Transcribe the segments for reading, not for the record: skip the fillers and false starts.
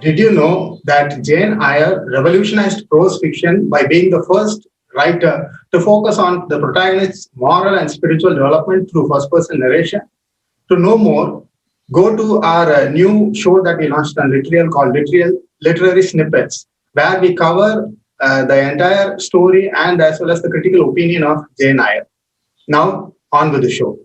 Did you know that Jane Eyre revolutionized prose fiction by being the first writer to focus on the protagonist's moral and spiritual development through first person narration? To know more, go to our new show that we launched on Literary called Literary Snippets, where we cover the entire story and as well as the critical opinion of Jane Eyre. Now, on with the show.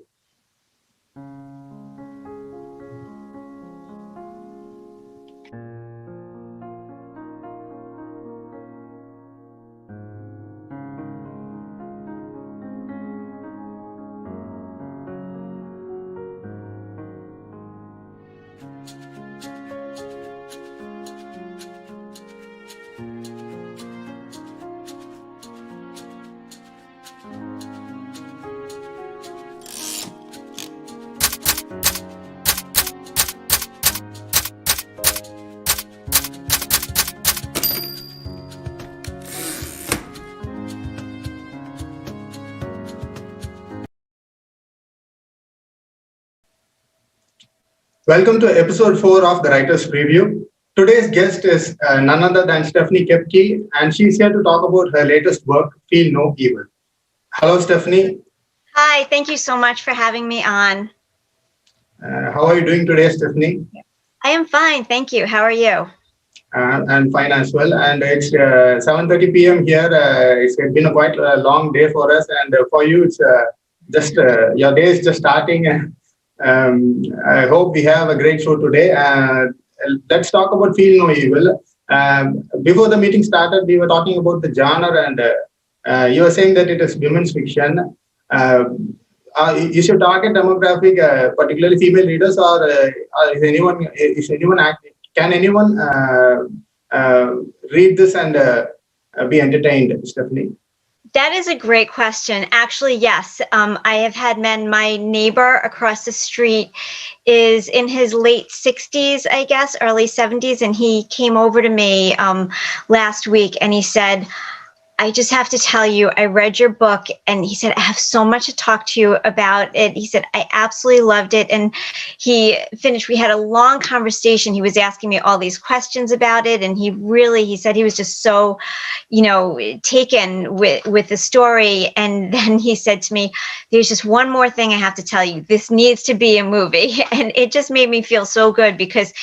Welcome to episode 4 of the Writer's Preview. Today's guest is none other than Stephanie Kepke, and she's here to talk about her latest work, Feel No Evil. Hello, Stephanie. Hi, thank you so much for having me on. How are you doing today, Stephanie? I am fine, thank you. How are you? I'm fine as well. And it's 7:30 p.m. here. It's been a quite long day for us, and for you, it's just your day is just starting. I hope we have a great show today. Let's talk about Feel No Evil. Before the meeting started, we were talking about the genre, and you were saying that it is women's fiction. Is your target demographic particularly female readers, or can anyone read this and be entertained, Stephanie? That is a great question. Actually, yes. I have had men. My neighbor across the street is in his late 60s, I guess, early 70s, and he came over to me last week and he said, I just have to tell you, I read your book, and he said, I have so much to talk to you about it. He said, I absolutely loved it. And he finished, we had a long conversation. He was asking me all these questions about it. And he said he was just so, taken with the story. And then he said to me, there's just one more thing I have to tell you. This needs to be a movie. And it just made me feel so good because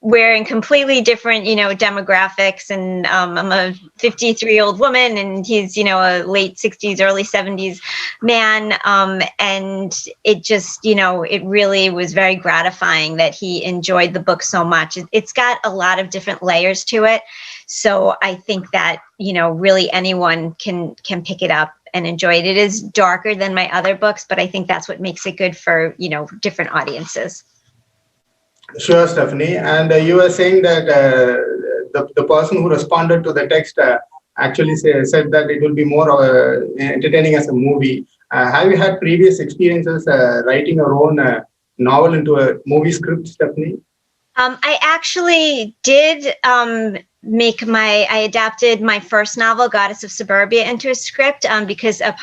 we're in completely different, demographics. And I'm a 53-year-old woman, and he's, a late 60s, early 70s man. And it just, it really was very gratifying that he enjoyed the book so much. It's got a lot of different layers to it. So I think that, really anyone can pick it up and enjoy it. It is darker than my other books, but I think that's what makes it good for, different audiences. Sure, Stephanie. And you were saying that the person who responded to the text actually said that it will be more entertaining as a movie. Have you had previous experiences writing your own novel into a movie script, Stephanie? I actually did I adapted my first novel, Goddess of Suburbia, into a script because a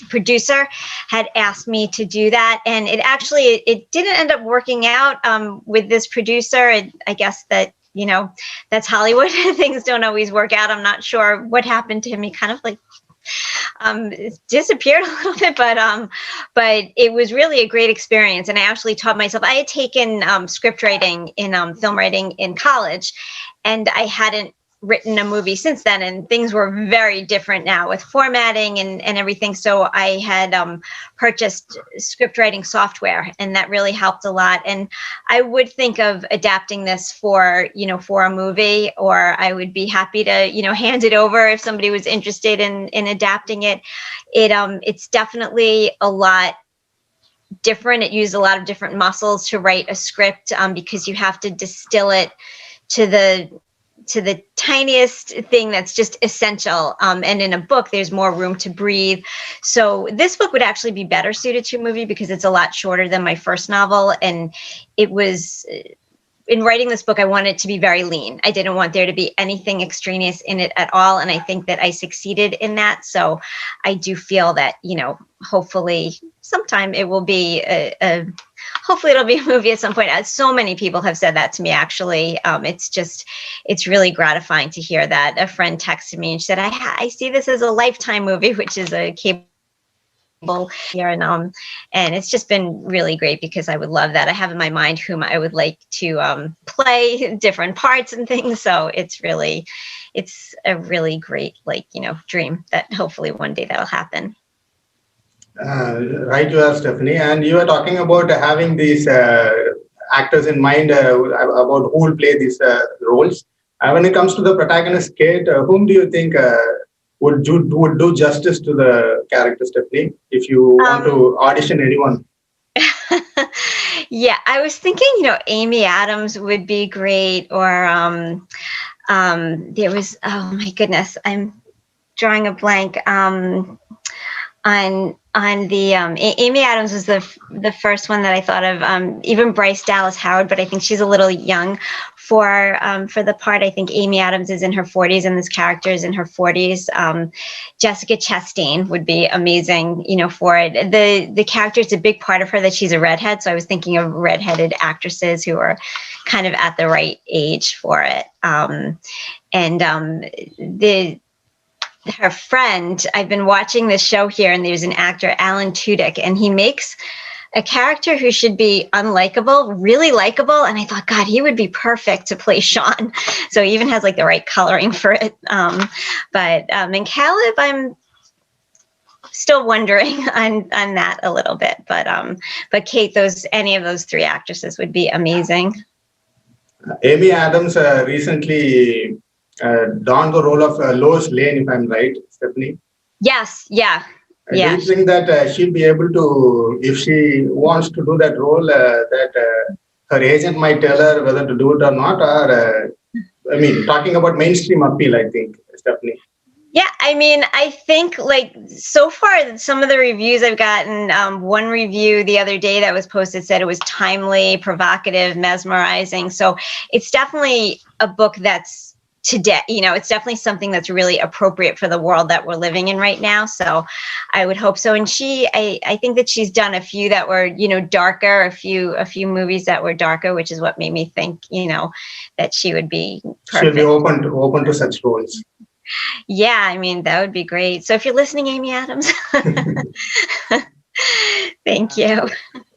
producer had asked me to do that. And it didn't end up working out with this producer. I guess that, that's Hollywood. Things don't always work out. I'm not sure what happened to him. He kind of disappeared a little bit, but it was really a great experience. And I actually taught myself. I had taken script writing in film writing in college, and I hadn't written a movie since then, and things were very different now with formatting and everything. So I had purchased script writing software, and that really helped a lot. And I would think of adapting this for a movie, or I would be happy to, hand it over if somebody was interested in adapting it. It's definitely a lot different. It used a lot of different muscles to write a script because you have to distill it to the tiniest thing that's just essential. And in a book, there's more room to breathe. So this book would actually be better suited to a movie because it's a lot shorter than my first novel. And it was, in writing this book, I wanted it to be very lean. I didn't want there to be anything extraneous in it at all. And I think that I succeeded in that. So I do feel that, hopefully sometime it will be a hopefully it'll be a movie at some point. So many people have said that to me, actually. It's really gratifying to hear that. A friend texted me and she said, I see this as a Lifetime movie, which is a cable here, and it's just been really great because I would love that. I have in my mind whom I would like to play different parts and things. So it's a really great, dream that hopefully one day that'll happen. Right, you are, Stephanie. And you are talking about having these actors in mind about who will play these roles. When it comes to the protagonist, Kate, whom do you think would do justice to the character, Stephanie, if you want to audition anyone? Yeah, I was thinking, Amy Adams would be great, or there was, oh my goodness, I'm drawing a blank. On the Amy Adams was the first one that I thought of. Even Bryce Dallas Howard, but I think she's a little young for the part. I think Amy Adams is in her 40s and this character is in her 40s. Jessica Chastain would be amazing, for it. The character, it's a big part of her that she's a redhead, so I was thinking of redheaded actresses who are kind of at the right age for it. Her friend, I've been watching this show here, and there's an actor, Alan Tudyk, and he makes a character who should be unlikable, really likable. And I thought, God, he would be perfect to play Sean. So he even has the right coloring for it. And Caleb, I'm still wondering on that a little bit. But Kate, any of those three actresses would be amazing. Amy Adams recently donned the role of Lois Lane, if I'm right, Stephanie. Yes, yeah. Do you think that she'll be able to, if she wants to do that role, that her agent might tell her whether to do it or not? Or, talking about mainstream appeal, I think, Stephanie. Yeah, I think so far, some of the reviews I've gotten, one review the other day that was posted said it was timely, provocative, mesmerizing. So it's definitely a book that's today, it's definitely something that's really appropriate for the world that we're living in right now. So I would hope so. And I think that she's done a few that were, darker, a few movies that were darker, which is what made me think, that she would be perfect. She'll be open to such roles. Yeah, that would be great. So if you're listening, Amy Adams, thank you.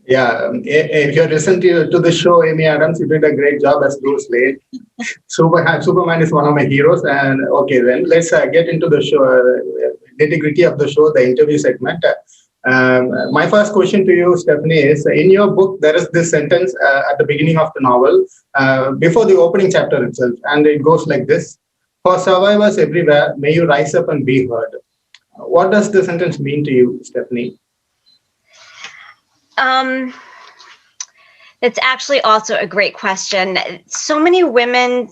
Yeah, if you're listening to the show, Amy Adams, you did a great job as Lois Lane. Superman is one of my heroes. And okay, then let's get into the show, nitty-gritty of the show, the interview segment. My first question to you, Stephanie, is in your book, there is this sentence at the beginning of the novel, before the opening chapter itself, and it goes like this: "For survivors everywhere, may you rise up and be heard." What does the sentence mean to you, Stephanie? That's actually also a great question. So many women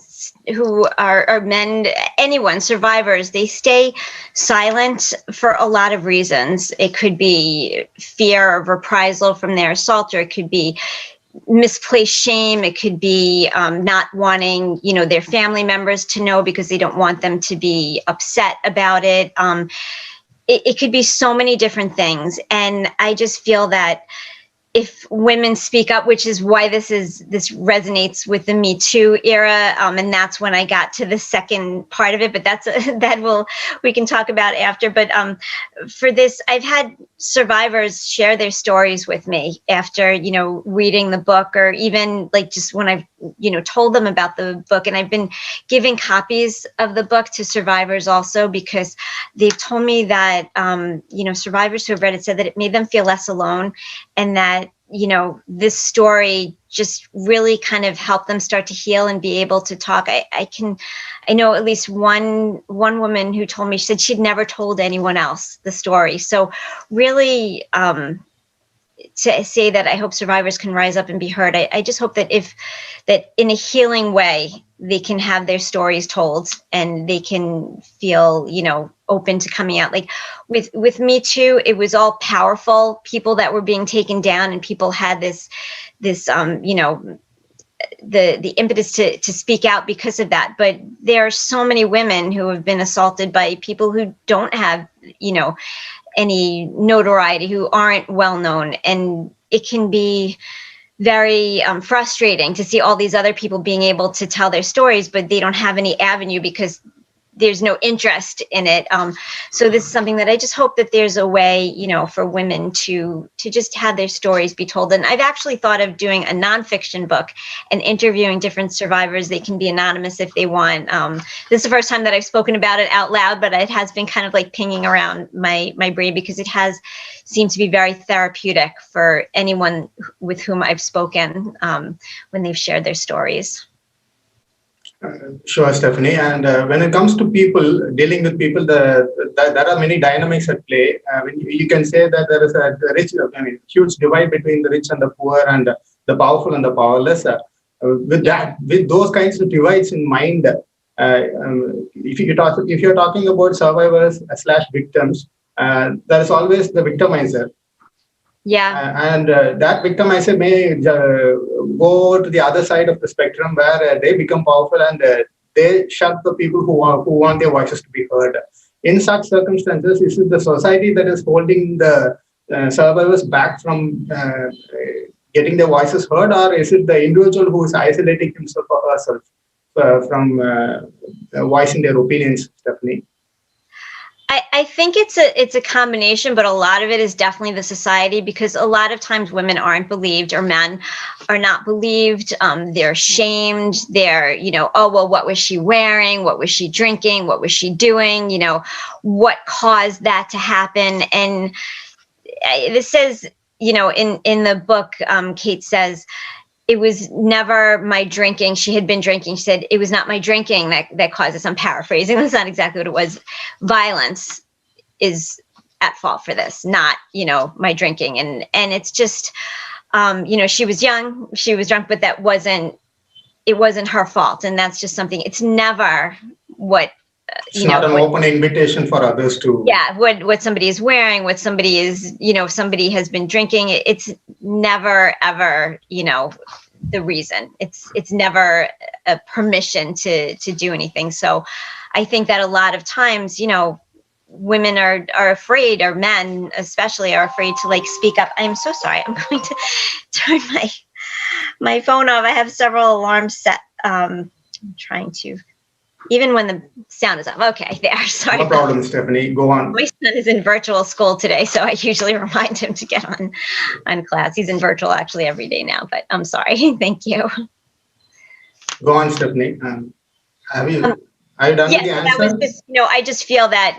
who are men, anyone, survivors, they stay silent for a lot of reasons. It could be fear of reprisal from their assaulter. It could be misplaced shame. It could be not wanting, their family members to know because they don't want them to be upset about it. It could be so many different things. And I just feel that if women speak up, which is why this resonates with the Me Too era, and that's when I got to the second part of it. But we can talk about after. But for this, I've had survivors share their stories with me after reading the book, or even just when I've told them about the book. And I've been giving copies of the book to survivors also, because they've told me that survivors who have read it said that it made them feel less alone, and that this story just really kind of helped them start to heal and be able to talk. I know at least one woman who told me, she said she'd never told anyone else the story. So really, to say that I hope survivors can rise up and be heard. I just hope that that in a healing way, they can have their stories told and they can feel, open to coming out. Like with Me Too, it was all powerful people that were being taken down, and people had this the impetus to speak out because of that. But there are so many women who have been assaulted by people who don't have, any notoriety, who aren't well known, and it can be very frustrating to see all these other people being able to tell their stories, but they don't have any avenue because there's no interest in it. So this is something that I just hope that there's a way, for women to just have their stories be told. And I've actually thought of doing a nonfiction book and interviewing different survivors. They can be anonymous if they want. This is the first time that I've spoken about it out loud, but it has been kind of like pinging around my brain because it has seemed to be very therapeutic for anyone with whom I've spoken when they've shared their stories. Sure, Stephanie. And when it comes to people, dealing with people, there are many dynamics at play. You can say that there is a huge divide between the rich and the poor, and the powerful and the powerless. With those kinds of divides in mind, if you're talking about survivors / victims, there is always the victimizer. Yeah. And that victimizer may go to the other side of the spectrum where they become powerful and they shut the people who want their voices to be heard. In such circumstances, is it the society that is holding the survivors back from getting their voices heard, or is it the individual who is isolating himself or herself from voicing their opinions, Stephanie? I think it's a combination, but a lot of it is definitely the society, because a lot of times women aren't believed, or men are not believed. They're shamed. They're, oh, well, what was she wearing? What was she drinking? What was she doing? What caused that to happen? And this says, in the book, Kate says, it was never my drinking. She had been drinking. She said, it was not my drinking that caused this. I'm paraphrasing. That's not exactly what it was. Violence is at fault for this, not, my drinking. And it's just, she was young, she was drunk, but it wasn't her fault. And that's just something, it's never what, it's not an open invitation for others to. Yeah, what somebody is wearing, what somebody is, if somebody has been drinking, it's never ever, the reason. It's never a permission to do anything. So I think that a lot of times, women are afraid, or men especially are afraid to speak up. I'm so sorry. I'm going to turn my phone off. I have several alarms set. I'm trying to. Even when the sound is off. Okay, there. Sorry. No problem, Stephanie. Go on. My son is in virtual school today, so I usually remind him to get on class. He's in virtual actually every day now, but I'm sorry. Thank you. Go on, Stephanie. Have you done the answer? That was just, I just feel that,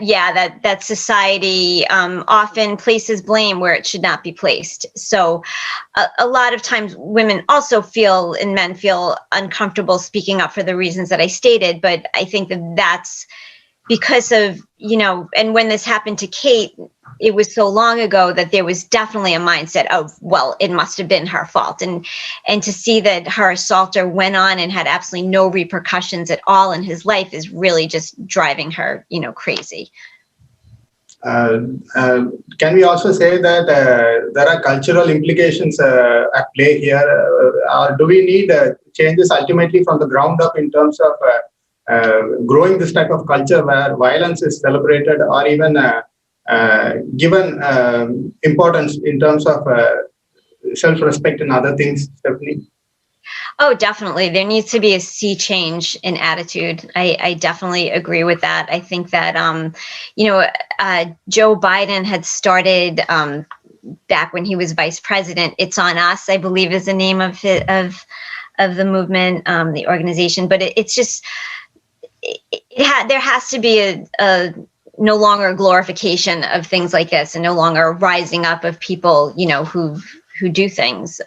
that society often places blame where it should not be placed. So a lot of times women also feel, and men feel, uncomfortable speaking up for the reasons that I stated. But I think that's because of, and when this happened to Kate, it was so long ago that there was definitely a mindset of, well, it must have been her fault. And to see that her assaulter went on and had absolutely no repercussions at all in his life is really just driving her, crazy. Can we also say that there are cultural implications at play here? Or do we need changes ultimately from the ground up in terms of growing this type of culture where violence is celebrated, or even given importance in terms of self-respect and other things, Stephanie? Oh, definitely. There needs to be a sea change in attitude. I definitely agree with that. I think that, Joe Biden had started back when he was vice president. It's On Us, I believe, is the name of the movement, the organization. But it's just, there has to be a no longer a glorification of things like this, and no longer a rising up of people, who do things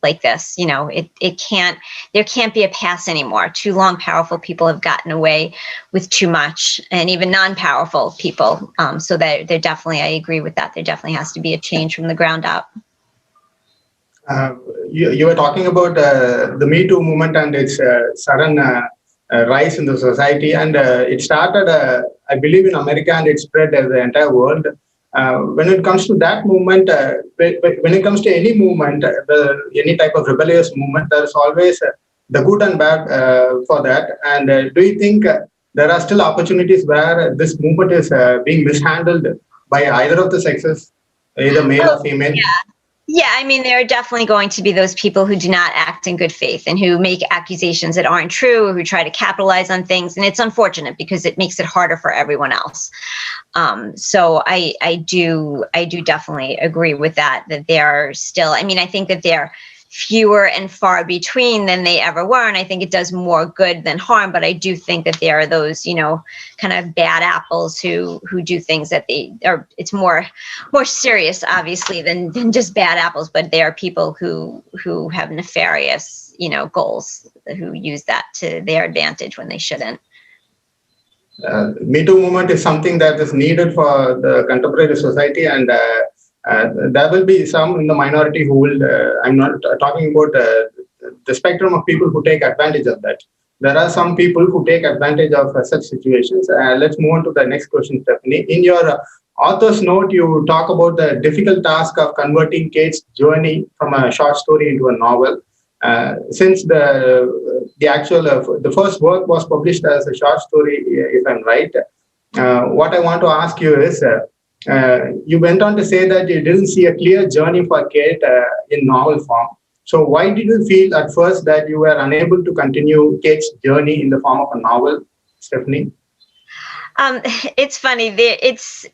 like this. There can't be a pass anymore. Too long, powerful people have gotten away with too much, and even non-powerful people. So that there definitely, I agree with that. There definitely has to be a change from the ground up. You were talking about the Me Too movement and its sudden rise in the society, and it started, I believe, in America, and it spread to the entire world. When it comes to that movement, when it comes to any movement, any type of rebellious movement, there is always the good and bad for that. And do you think there are still opportunities where this movement is being mishandled by either of the sexes, either male or female? Yeah, I mean, there are definitely going to be those people who do not act in good faith and who make accusations that aren't true, or who try to capitalize on things. And it's unfortunate because it makes it harder for everyone else. So I do definitely agree with that there are still, I mean, I think that they're fewer and far between than they ever were. And I think it does more good than harm. But I do think that there are those, kind of bad apples who do things that they are, it's more serious, obviously, than just bad apples. But there are people who have nefarious, goals, who use that to their advantage when they shouldn't. Me Too movement is something that is needed for the contemporary society, and there will be some in the minority who will, I'm not talking about the spectrum of people who take advantage of that. There are some people who take advantage of such situations. Let's move on to the next question, Stephanie. In your author's note, you talk about the difficult task of converting Kate's journey from a short story into a novel. Since the first work was published as a short story, if I'm right, what I want to ask you is, you went on to say that you didn't see a clear journey for Kate in novel form. So why did you feel at first that you were unable to continue Kate's journey in the form of a novel, Stephanie? It's funny. It's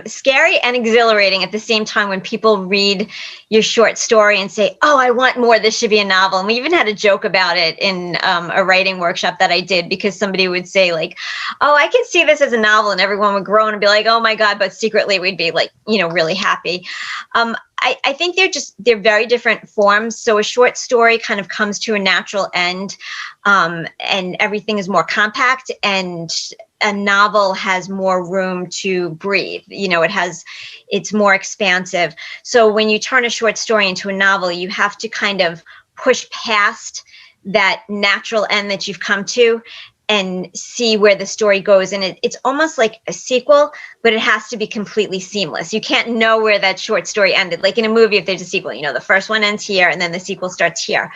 scary and exhilarating at the same time when people read your short story and say, "Oh, I want more. This should be a novel." And we even had a joke about it in a writing workshop that I did, because somebody would say, like, "Oh, I can see this as a novel," and everyone would groan and be like, "Oh my God!" But secretly, we'd be like, really happy. I think they're very different forms. So a short story kind of comes to a natural end, and everything is more compact, and a novel has more room to breathe. It's more expansive. So when you turn a short story into a novel, you have to kind of push past that natural end that you've come to and see where the story goes. And it's almost like a sequel, but it has to be completely seamless. You can't know where that short story ended. Like in a movie, if there's a sequel, the first one ends here and then the sequel starts here.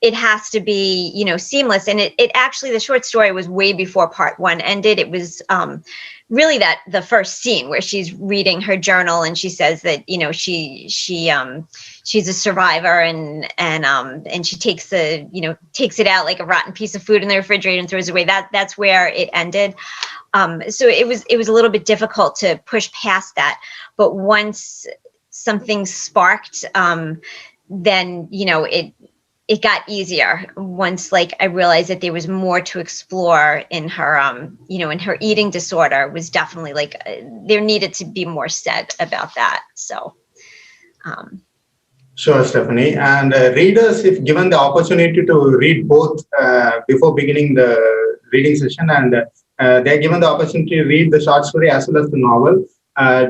It has to be, seamless. And it actually, the short story was way before part one ended. It was really the first scene where she's reading her journal and she says that, she's a survivor, and she takes it out like a rotten piece of food in the refrigerator and throws it away. That's where it ended. So it was a little bit difficult to push past that. But once something sparked, then, it got easier once, I realized that there was more to explore in her, in her eating disorder. Was definitely there needed to be more said about that. So. Sure, Stephanie. And readers, if given the opportunity to read both before beginning the reading session, and they're given the opportunity to read the short story as well as the novel,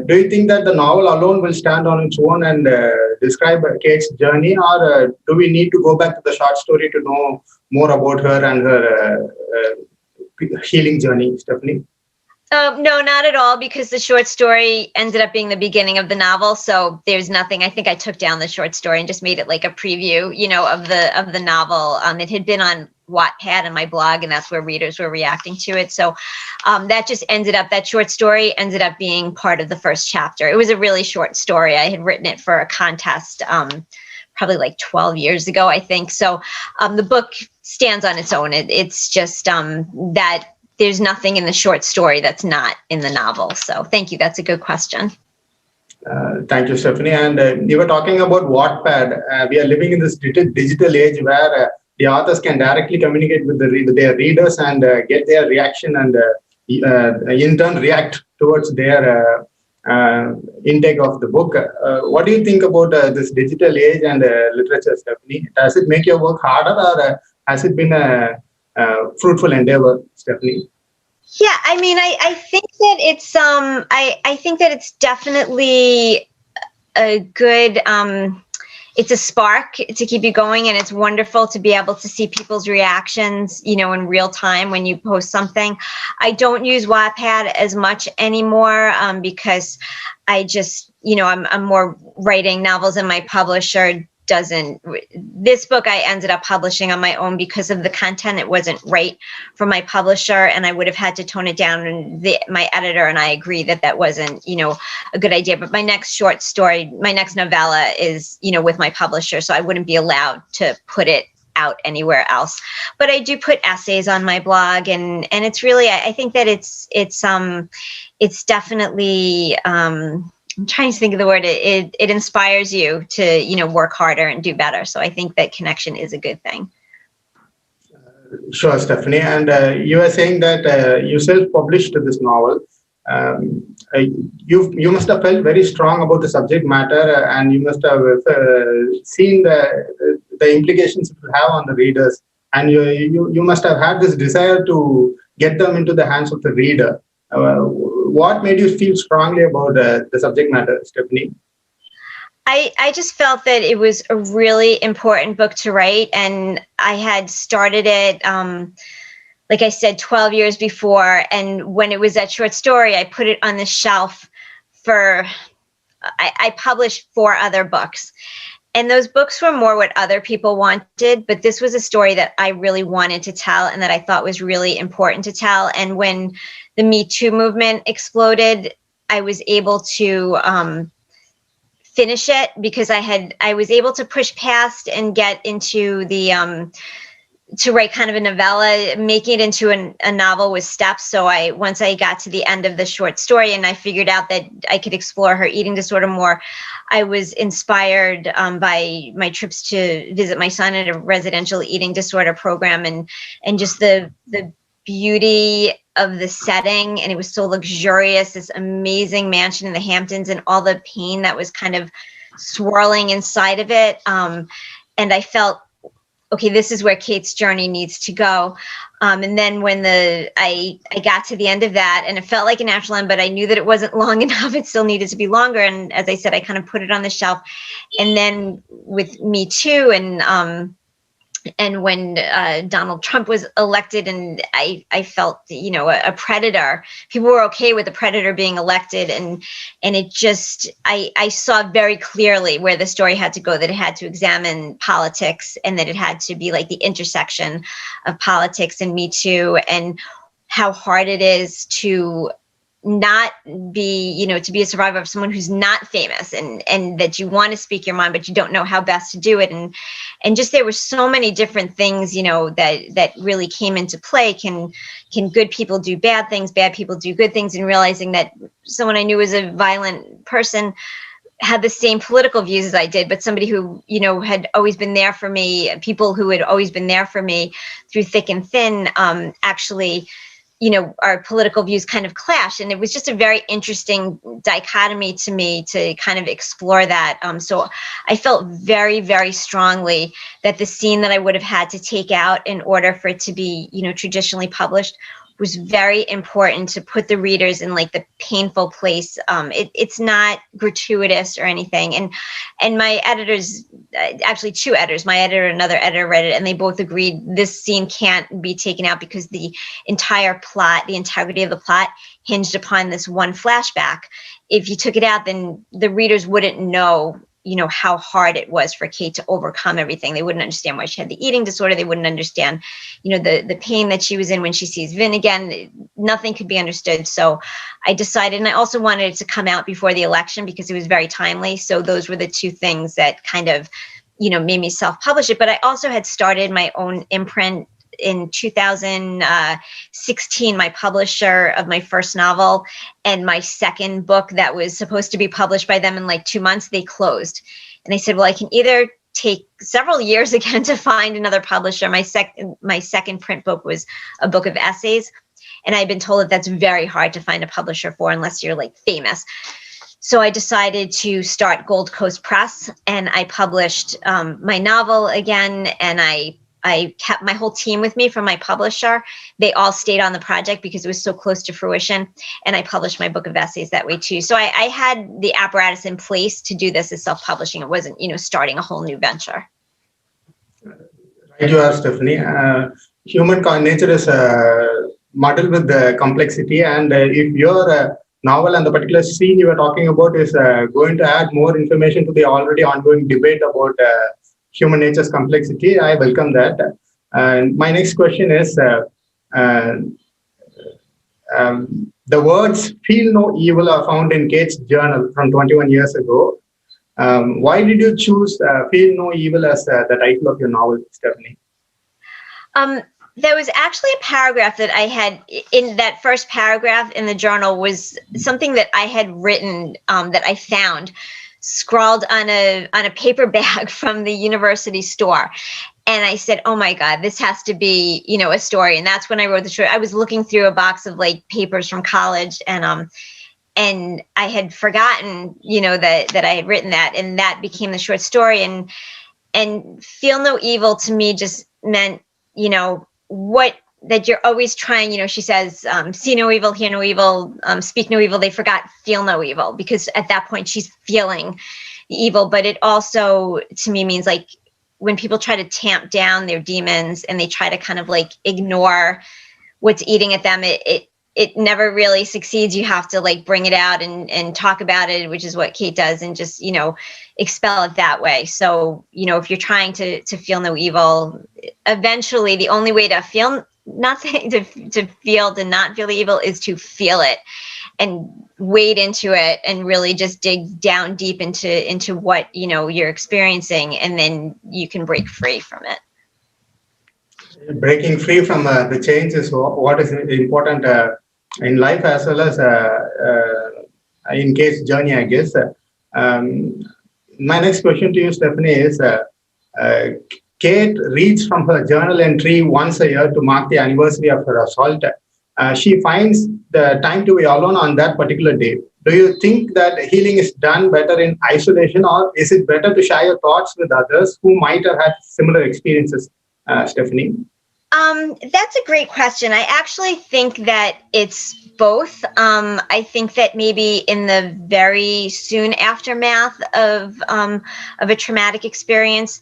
do you think that the novel alone will stand on its own and describe Kate's journey, or do we need to go back to the short story to know more about her and her healing journey, Stephanie? No, not at all, because the short story ended up being the beginning of the novel. So there's nothing. I think I took down the short story and just made it like a preview, of the novel. It had been on Wattpad and my blog, and that's where readers were reacting to it. So that short story ended up being part of the first chapter. It was a really short story. I had written it for a contest probably 12 years ago, I think. So the book stands on its own. It's just that there's nothing in the short story that's not in the novel. So thank you. That's a good question. Thank you, Stephanie. And you were talking about Wattpad. We are living in this digital age where the authors can directly communicate with their readers and get their reaction, and in turn react towards their intake of the book. What do you think about this digital age and literature, Stephanie? Does it make your work harder, or has it been a fruitful endeavor, Stephanie? Yeah, I mean, I think that it's I think that it's definitely a good it's a spark to keep you going, and it's wonderful to be able to see people's reactions, in real time when you post something. I don't use Wattpad as much anymore because I just, I'm more writing novels, and my publisher doesn't, this book I ended up publishing on my own because of the content. It wasn't right for my publisher, and I would have had to tone it down, and my editor and I agree that that wasn't, a good idea. But my next short story, my next novella is, with my publisher, so I wouldn't be allowed to put it out anywhere else. But I do put essays on my blog, and it's really, I think that it's definitely, I'm trying to think of the word. It inspires you to, work harder and do better. So I think that connection is a good thing. Sure, Stephanie. And you were saying that you self-published this novel. You must have felt very strong about the subject matter, and you must have seen the implications it will have on the readers. And you must have had this desire to get them into the hands of the reader. What made you feel strongly about the subject matter, Stephanie? I just felt that it was a really important book to write, and I had started it, like I said, 12 years before. And when it was that short story, I put it on the shelf I published 4 other books. And those books were more what other people wanted, but this was a story that I really wanted to tell and that I thought was really important to tell. And when the Me Too movement exploded, I was able to finish it because I was able to push past and get into the to write kind of a novella, making it into a novel with steps. So once I got to the end of the short story and I figured out that I could explore her eating disorder more, I was inspired by my trips to visit my son at a residential eating disorder program, and just the beauty of the setting. And it was so luxurious, this amazing mansion in the Hamptons, and all the pain that was kind of swirling inside of it. And I felt, okay, this is where Kate's journey needs to go. And then when I got to the end of that, and it felt like a natural end, but I knew that it wasn't long enough. It still needed to be longer. And as I said, I kind of put it on the shelf. And then with Me Too, and when Donald Trump was elected, and I felt, a predator, people were okay with the predator being elected. And it just, I saw very clearly where the story had to go, that it had to examine politics, and that it had to be like the intersection of politics and Me Too, and how hard it is to not be, to be a survivor of someone who's not famous, and that you want to speak your mind, but you don't know how best to do it. And just, there were so many different things, that really came into play. Can good people do bad things? Bad people do good things? And realizing that someone I knew was a violent person had the same political views as I did, but somebody who, had always been there for me, people who had always been there for me through thick and thin, actually, our political views kind of clash. And it was just a very interesting dichotomy to me to kind of explore that. So I felt very, very strongly that the scene that I would have had to take out in order for it to be, traditionally published, was very important to put the readers in like the painful place. It's not gratuitous or anything. And my editors, actually 2 editors, my editor and another editor, read it, and they both agreed this scene can't be taken out because the entire plot, the integrity of the plot, hinged upon this one flashback. If you took it out, then the readers wouldn't know, how hard it was for Kate to overcome everything. They wouldn't understand why she had the eating disorder. They wouldn't understand, the pain that she was in when she sees Vin again. Nothing could be understood. So I decided, and I also wanted it to come out before the election because it was very timely. So those were the 2 things that kind of, made me self-publish it. But I also had started my own imprint in 2016, my publisher of my first novel and my second book that was supposed to be published by them in like 2 months, they closed. And I said, well, I can either take several years again to find another publisher. My second print book was a book of essays. And I've been told that that's very hard to find a publisher for unless you're like famous. So I decided to start Gold Coast Press, and I published my novel again, and I kept my whole team with me from my publisher. They all stayed on the project because it was so close to fruition. And I published my book of essays that way too. So I had the apparatus in place to do this as self-publishing. It wasn't, starting a whole new venture. Right, you are, Stephanie. Human nature is muddled with the complexity. And if you're novel and the particular scene you were talking about is going to add more information to the already ongoing debate about human nature's complexity. I welcome that. And my next question is, uh, the words "feel no evil" are found in Kate's journal from 21 years ago. Why did you choose "Feel No Evil" as the title of your novel, Stephanie? There was actually a paragraph that I had in that first paragraph in the journal was something that I had written that I found scrawled on a paper bag from the university store. And I said, oh my God, this has to be, a story. And that's when I wrote the story. I was looking through a box of like papers from college and I had forgotten, that I had written that, and that became the short story. And feel no evil to me just meant, what that you're always trying, she says, see no evil, hear no evil, speak no evil. They forgot feel no evil, because at that point she's feeling the evil. But it also to me means like when people try to tamp down their demons and they try to kind of like ignore what's eating at them, it never really succeeds. You have to like bring it out and talk about it, which is what Kate does, and just, expel it that way. So, if you're trying to feel no evil, eventually the only way to feel, not saying to feel, to not feel the evil, is to feel it and wade into it and really just dig down deep into what, you're experiencing, and then you can break free from it. Breaking free from the change is what is important in life as well as in Kate's journey, I guess. My next question to you, Stephanie, is Kate reads from her journal entry once a year to mark the anniversary of her assault. She finds the time to be alone on that particular day. Do you think that healing is done better in isolation, or is it better to share your thoughts with others who might have had similar experiences, Stephanie? That's a great question. I actually think that it's both. I think that maybe in the very soon aftermath of a traumatic experience,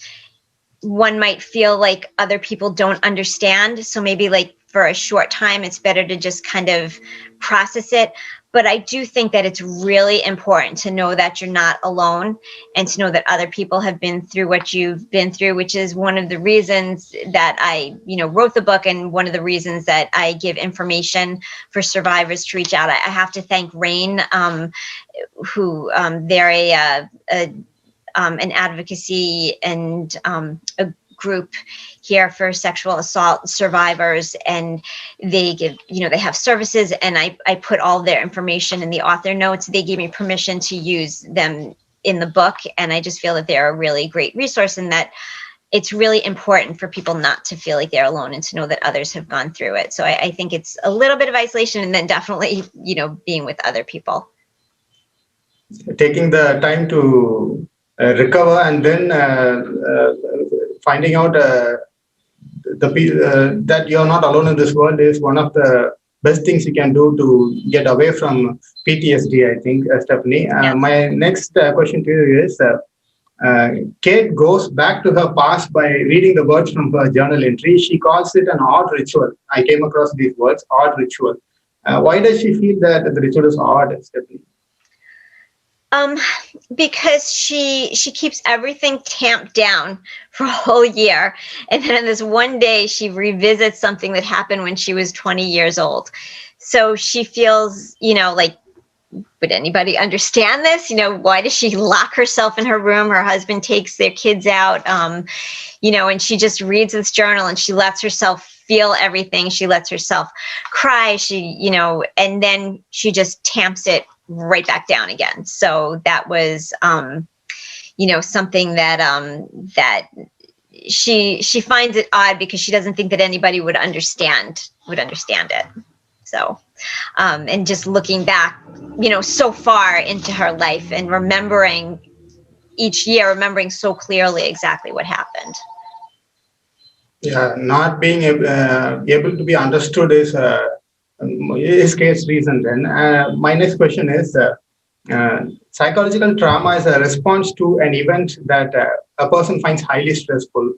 one might feel like other people don't understand. So maybe like for a short time, it's better to just kind of process it. But I do think that it's really important to know that you're not alone, and to know that other people have been through what you've been through, which is one of the reasons that I, wrote the book, and one of the reasons that I give information for survivors to reach out. I have to thank RAIN, who they're an advocacy and a group here for sexual assault survivors, and they give, they have services, and I put all their information in the author notes. They gave me permission to use them in the book, and I just feel that they're a really great resource, and that it's really important for people not to feel like they're alone, and to know that others have gone through it. So I think it's a little bit of isolation, and then definitely, being with other people. Taking the time to recover, and then finding out that you're not alone in this world is one of the best things you can do to get away from PTSD, I think, Stephanie. Yeah. My next question to you is, Kate goes back to her past by reading the words from her journal entry. She calls it an odd ritual. I came across these words, odd ritual. Why does she feel that the ritual is odd, Stephanie? Because she keeps everything tamped down for a whole year, and then on this one day she revisits something that happened when she was 20 years old. So she feels, like, would anybody understand this? Why does she lock herself in her room? Her husband takes their kids out, and she just reads this journal, and she lets herself feel everything. She lets herself cry. And then she just tamps it right back down again. So that was, something that she finds it odd, because she doesn't think that anybody would understand it. So, and just looking back, so far into her life, and remembering each year, remembering so clearly exactly what happened. Yeah, not being able to be understood is Kate's reason. Then my next question is, psychological trauma is a response to an event that a person finds highly stressful.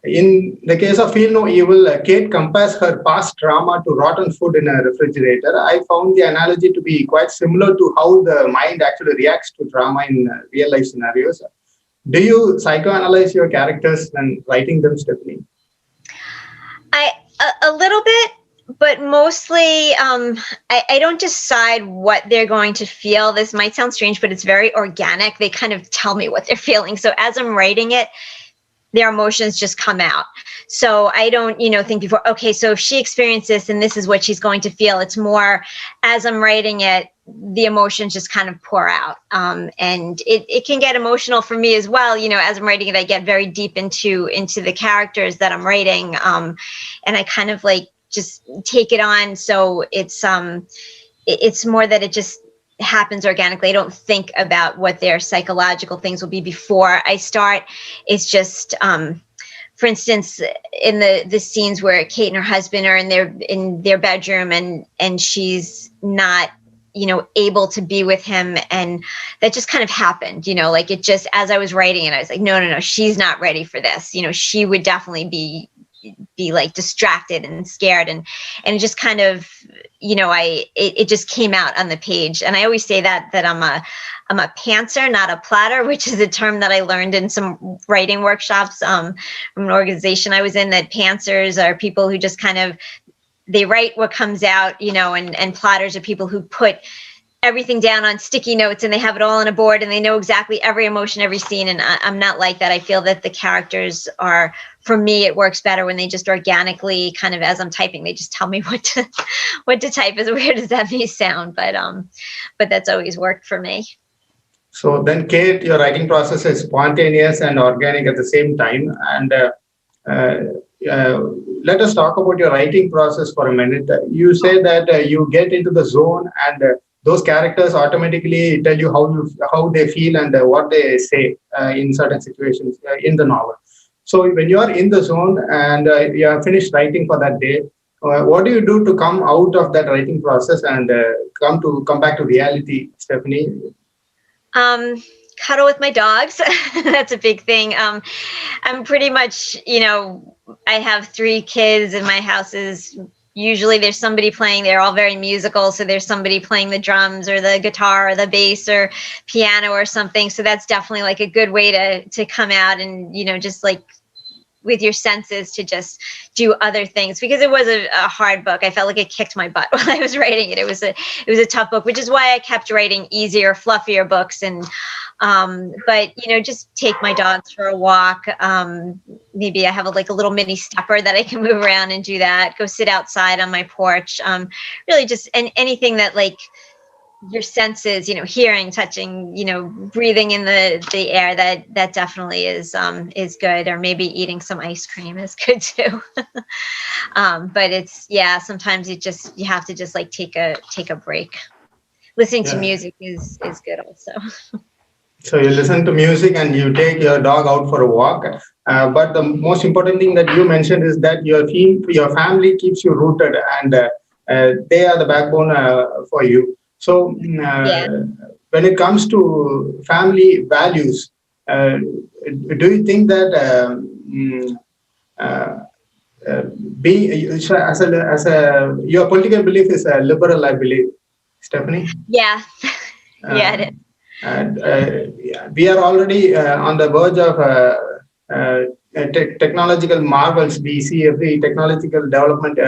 In the case of Feel No Evil, Kate compares her past trauma to rotten food in a refrigerator. I found the analogy to be quite similar to how the mind actually reacts to trauma in real life scenarios. Do you psychoanalyze your characters when writing them, Stephanie? A little bit, but mostly I don't decide what they're going to feel. This might sound strange, but it's very organic. They kind of tell me what they're feeling. So as I'm writing it, their emotions just come out. So I don't, think before, okay, so if she experienced this and this is what she's going to feel. It's more as I'm writing it, the emotions just kind of pour out. And it can get emotional for me as well. As I'm writing it, I get very deep into the characters that I'm writing. And I kind of like just take it on. So it's more that it just happens organically. I don't think about what their psychological things will be before I start. It's just, for instance, in the scenes where Kate and her husband are in their bedroom and she's not, able to be with him, and that just kind of happened, like it just, as I was writing it, I was like, no, she's not ready for this. She would definitely be like distracted and scared, and it just kind of, it just came out on the page. And I always say that I'm a pantser, not a platter, which is a term that I learned in some writing workshops from an organization I was in, that pantsers are people who just kind of, they write what comes out, and platters are people who put everything down on sticky notes and they have it all on a board and they know exactly every emotion, every scene. And I'm not like that. I feel that the characters are, for me, it works better when they just organically kind of, as I'm typing, they just tell me what to type, as weird as that may sound, but that's always worked for me. So then, Kate, your writing process is spontaneous and organic at the same time. And let us talk about your writing process for a minute. You say that you get into the zone and those characters automatically tell you how they feel and what they say in certain situations in the novel. So when you are in the zone and you have finished writing for that day, what do you do to come out of that writing process and come back to reality, Stephanie? Cuddle with my dogs. That's a big thing. I'm pretty much, I have 3 kids and my house is usually there's somebody playing. They're all very musical. So there's somebody playing the drums or the guitar or the bass or piano or something. So that's definitely like a good way to come out and, just like with your senses to just do other things, because it was a hard book. I felt like it kicked my butt while I was writing it. It was a tough book, which is why I kept writing easier, fluffier books. And, but, just take my dogs for a walk. Maybe I have a little mini stepper that I can move around and do that. Go sit outside on my porch. Really just anything that your senses, hearing, touching, breathing in the air, that definitely is good. Or maybe eating some ice cream is good too. But it's, sometimes you have to just take a break. Listening to music is good also. So you listen to music and you take your dog out for a walk. But the most important thing that you mentioned is that your family keeps you rooted, and they are the backbone for you. So when it comes to family values, do you think that your political belief is a liberal, I believe, Stephanie? Yeah, it is. And we are already on the verge of technological marvels. We see every technological development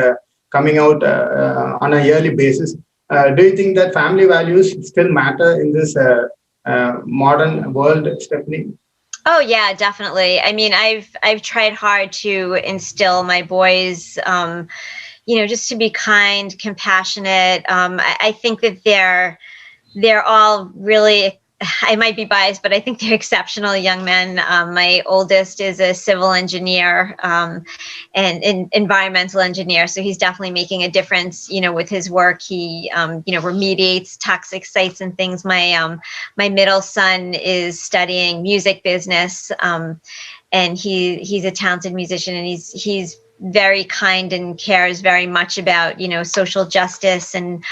coming out on a yearly basis. Do you think that family values still matter in this modern world, Stephanie? Oh yeah, definitely. I mean, I've tried hard to instill my boys, just to be kind, compassionate. I think that they're all really, I might be biased, but I think they're exceptional young men. My oldest is a civil engineer and an environmental engineer. So he's definitely making a difference, with his work. He, remediates toxic sites and things. My middle son is studying music business, and he's a talented musician, and he's very kind and cares very much about, social justice. And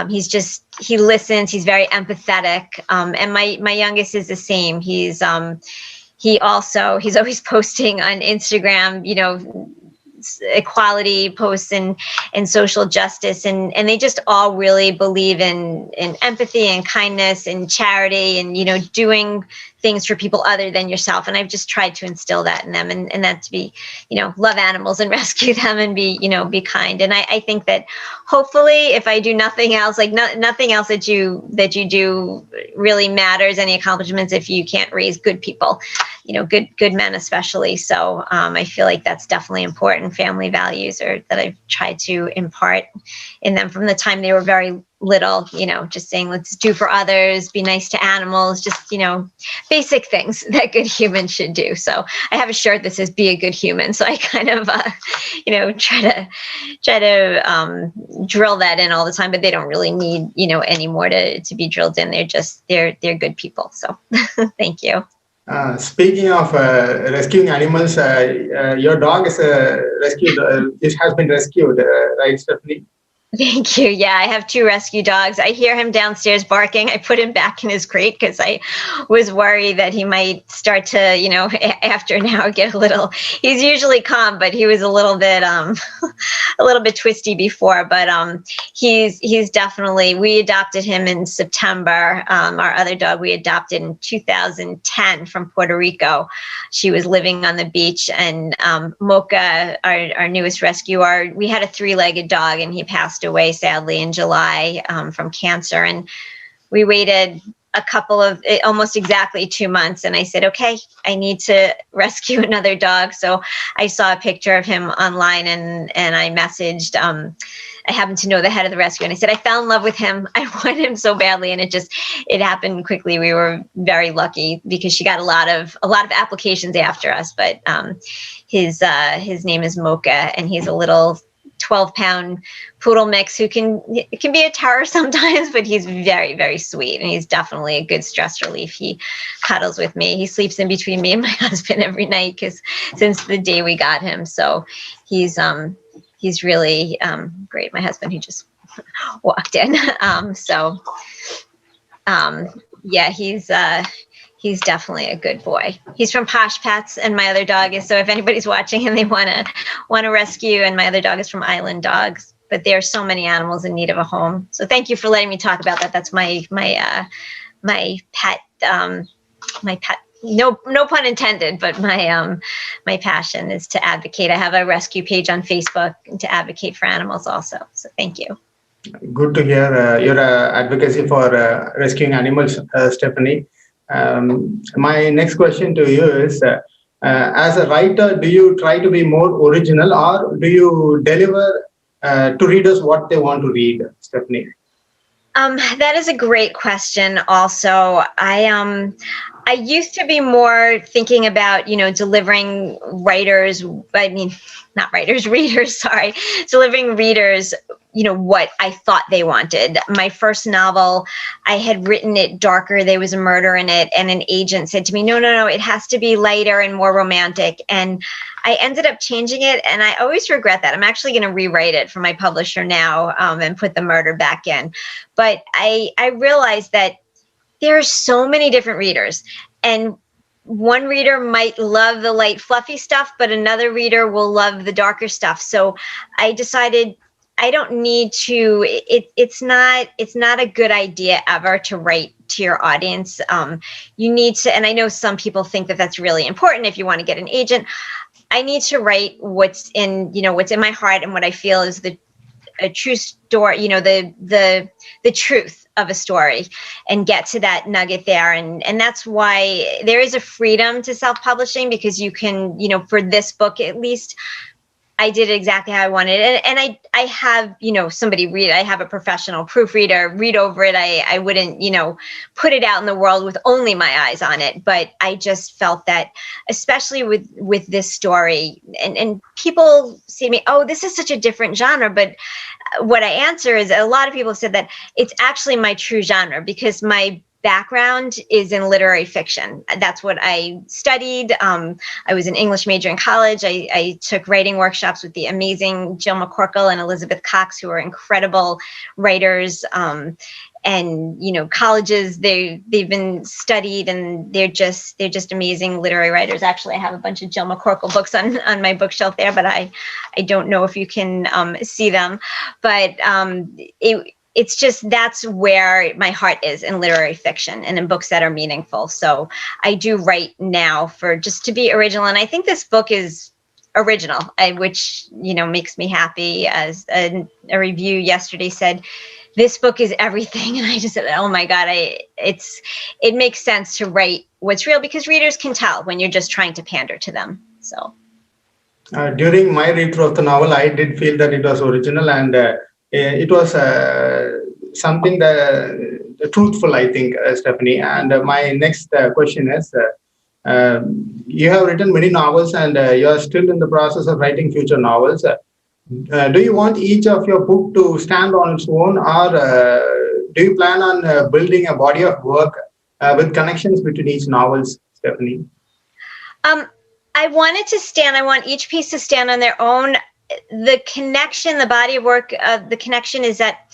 he listens, he's very empathetic. And my youngest is the same. he's always posting on Instagram, equality posts and social justice, and they just all really believe in empathy and kindness and charity and doing things for people other than yourself. And I've just tried to instill that in them, and that to be love animals and rescue them and be kind. And I think that hopefully, if I do nothing else, like nothing else that you do really matters, any accomplishments, if you can't raise good people, good men especially. So I feel like that's definitely important. Family values that I've tried to impart in them from the time they were very little, just saying, let's do for others, be nice to animals, just, basic things that good humans should do. So I have a shirt that says, be a good human. So I kind of, try to drill that in all the time, but they don't really need, any more to be drilled in. They're good people. So thank you. Speaking of rescuing animals, your dog is rescued. It has been rescued, right, Stephanie? Thank you. Yeah, I have 2 rescue dogs. I hear him downstairs barking. I put him back in his crate because I was worried that he might start to, after an hour get a little. He's usually calm, but he was a little bit twisty before. But he's definitely. We adopted him in September. Our other dog we adopted in 2010 from Puerto Rico. She was living on the beach, and Mocha, our newest rescue, we had a 3-legged dog, and he passed away sadly in July from cancer. And we waited almost exactly 2 months. And I said, okay, I need to rescue another dog. So I saw a picture of him online, and I messaged, I happened to know the head of the rescue, and I said, I fell in love with him. I want him so badly. And it happened quickly. We were very lucky because she got a lot of applications after us, but his name is Mocha, and he's a little 12-pound poodle mix who can be a terror sometimes, but he's very, very sweet, and he's definitely a good stress relief. He cuddles with me. He sleeps in between me and my husband every night since the day we got him. So he's really great. My husband, who just walked in. Yeah, he's definitely a good boy. He's from Posh Pets, and my other dog is. So if anybody's watching and they want to rescue, and my other dog is from Island Dogs. But there are so many animals in need of a home. So thank you for letting me talk about that. That's my pet. My pet. No pun intended. But my passion is to advocate. I have a rescue page on Facebook to advocate for animals also. So thank you. Good to hear your advocacy for rescuing animals, Stephanie. My next question to you is, as a writer, do you try to be more original, or do you deliver to readers what they want to read, Stephanie? That is a great question. Also, I used to be more thinking about, delivering readers, sorry, delivering readers, what I thought they wanted. My first novel, I had written it darker. There was a murder in it, and an agent said to me, no, it has to be lighter and more romantic. And I ended up changing it, and I always regret that. I'm actually going to rewrite it for my publisher now and put the murder back in. But I realized that there are so many different readers, and one reader might love the light, fluffy stuff, but another reader will love the darker stuff. So I decided I don't need to, it's not a good idea ever to write to your audience. You need to, and I know some people think that that's really important if you want to get an agent. I need to write what's in my heart and what I feel is a true story, the truth of a story, and get to that nugget there. And that's why there is a freedom to self-publishing, because you can, for this book at least, I did it exactly how I wanted it. And I have, somebody read it. I have a professional proofreader read over it. I wouldn't, put it out in the world with only my eyes on it. But I just felt that, especially with this story, and people say to me, oh, this is such a different genre. But what I answer is, a lot of people have said that it's actually my true genre, because my background is in literary fiction. That's what I studied. I was an English major in college. I took writing workshops with the amazing Jill McCorkle and Elizabeth Cox, who are incredible writers. And colleges, they've been studied, and they're just amazing literary writers. Actually, I have a bunch of Jill McCorkle books on my bookshelf there, but I don't know if you can see them. But it's just, that's where my heart is, in literary fiction and in books that are meaningful. So I do write now for just to be original, and I think this book is original, which makes me happy. As a review yesterday said, this book is everything. And I just said, oh my God, it makes sense to write what's real, because readers can tell when you're just trying to pander to them. So during my read through of the novel, I did feel that it was original, and it was something that truthful, I think, Stephanie. And my next question is, you have written many novels, and you are still in the process of writing future novels. Do you want each of your book to stand on its own, or do you plan on building a body of work with connections between each novels, Stephanie? I want each piece to stand on their own. The connection, the body of work, the connection is that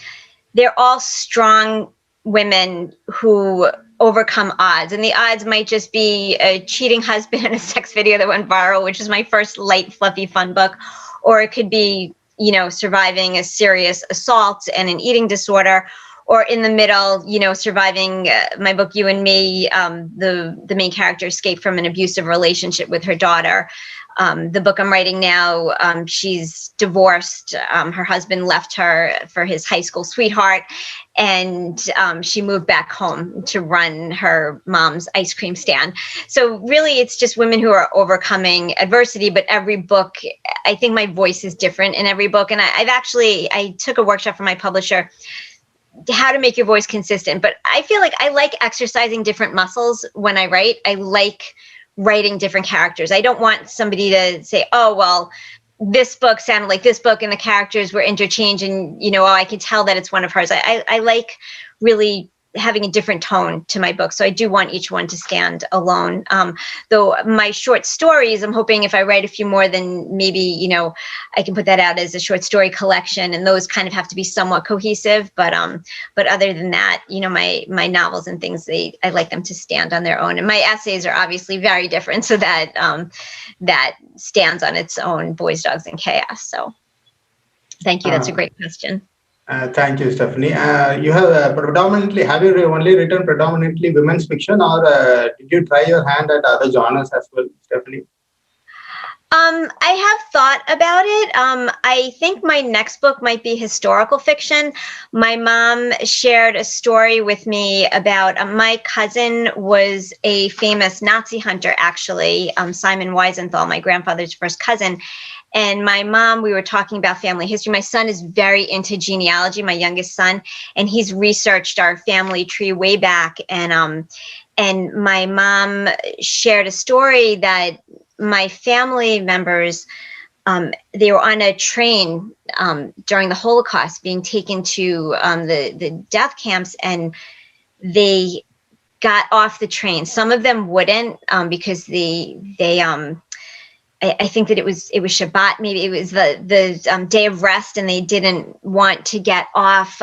they're all strong women who overcome odds. And the odds might just be a cheating husband and a sex video that went viral, which is my first light, fluffy, fun book. Or it could be, surviving a serious assault and an eating disorder, or in the middle, surviving my book, You and Me. The main character escaped from an abusive relationship with her daughter. The book I'm writing now, she's divorced. Her husband left her for his high school sweetheart, and she moved back home to run her mom's ice cream stand. So really, it's just women who are overcoming adversity. But every book, I think my voice is different in every book. And I took a workshop from my publisher, how to make your voice consistent. But I feel like I like exercising different muscles when I write. I like writing different characters. I don't want somebody to say, oh, well, this book sounded like this book and the characters were interchanged, and, I can tell that it's one of hers. I like really having a different tone to my book. So I do want each one to stand alone. Though my short stories, I'm hoping if I write a few more, then maybe, I can put that out as a short story collection, and those kind of have to be somewhat cohesive. But other than that, my novels and things, I like them to stand on their own. And my essays are obviously very different, so that that stands on its own, Boys, Dogs, and Chaos. So thank you. That's a great question. Thank you, Stephanie. You have have you only written predominantly women's fiction, or did you try your hand at other genres as well, Stephanie? I have thought about it. I think my next book might be historical fiction. My mom shared a story with me about my cousin was a famous Nazi hunter, actually, Simon Wiesenthal, my grandfather's first cousin. And my mom, we were talking about family history. My son is very into genealogy, my youngest son, and he's researched our family tree way back. And my mom shared a story that my family members, they were on a train during the Holocaust, being taken to the death camps, and they got off the train. Some of them wouldn't, because I think that it was Shabbat, maybe it was the day of rest, and they didn't want to get off.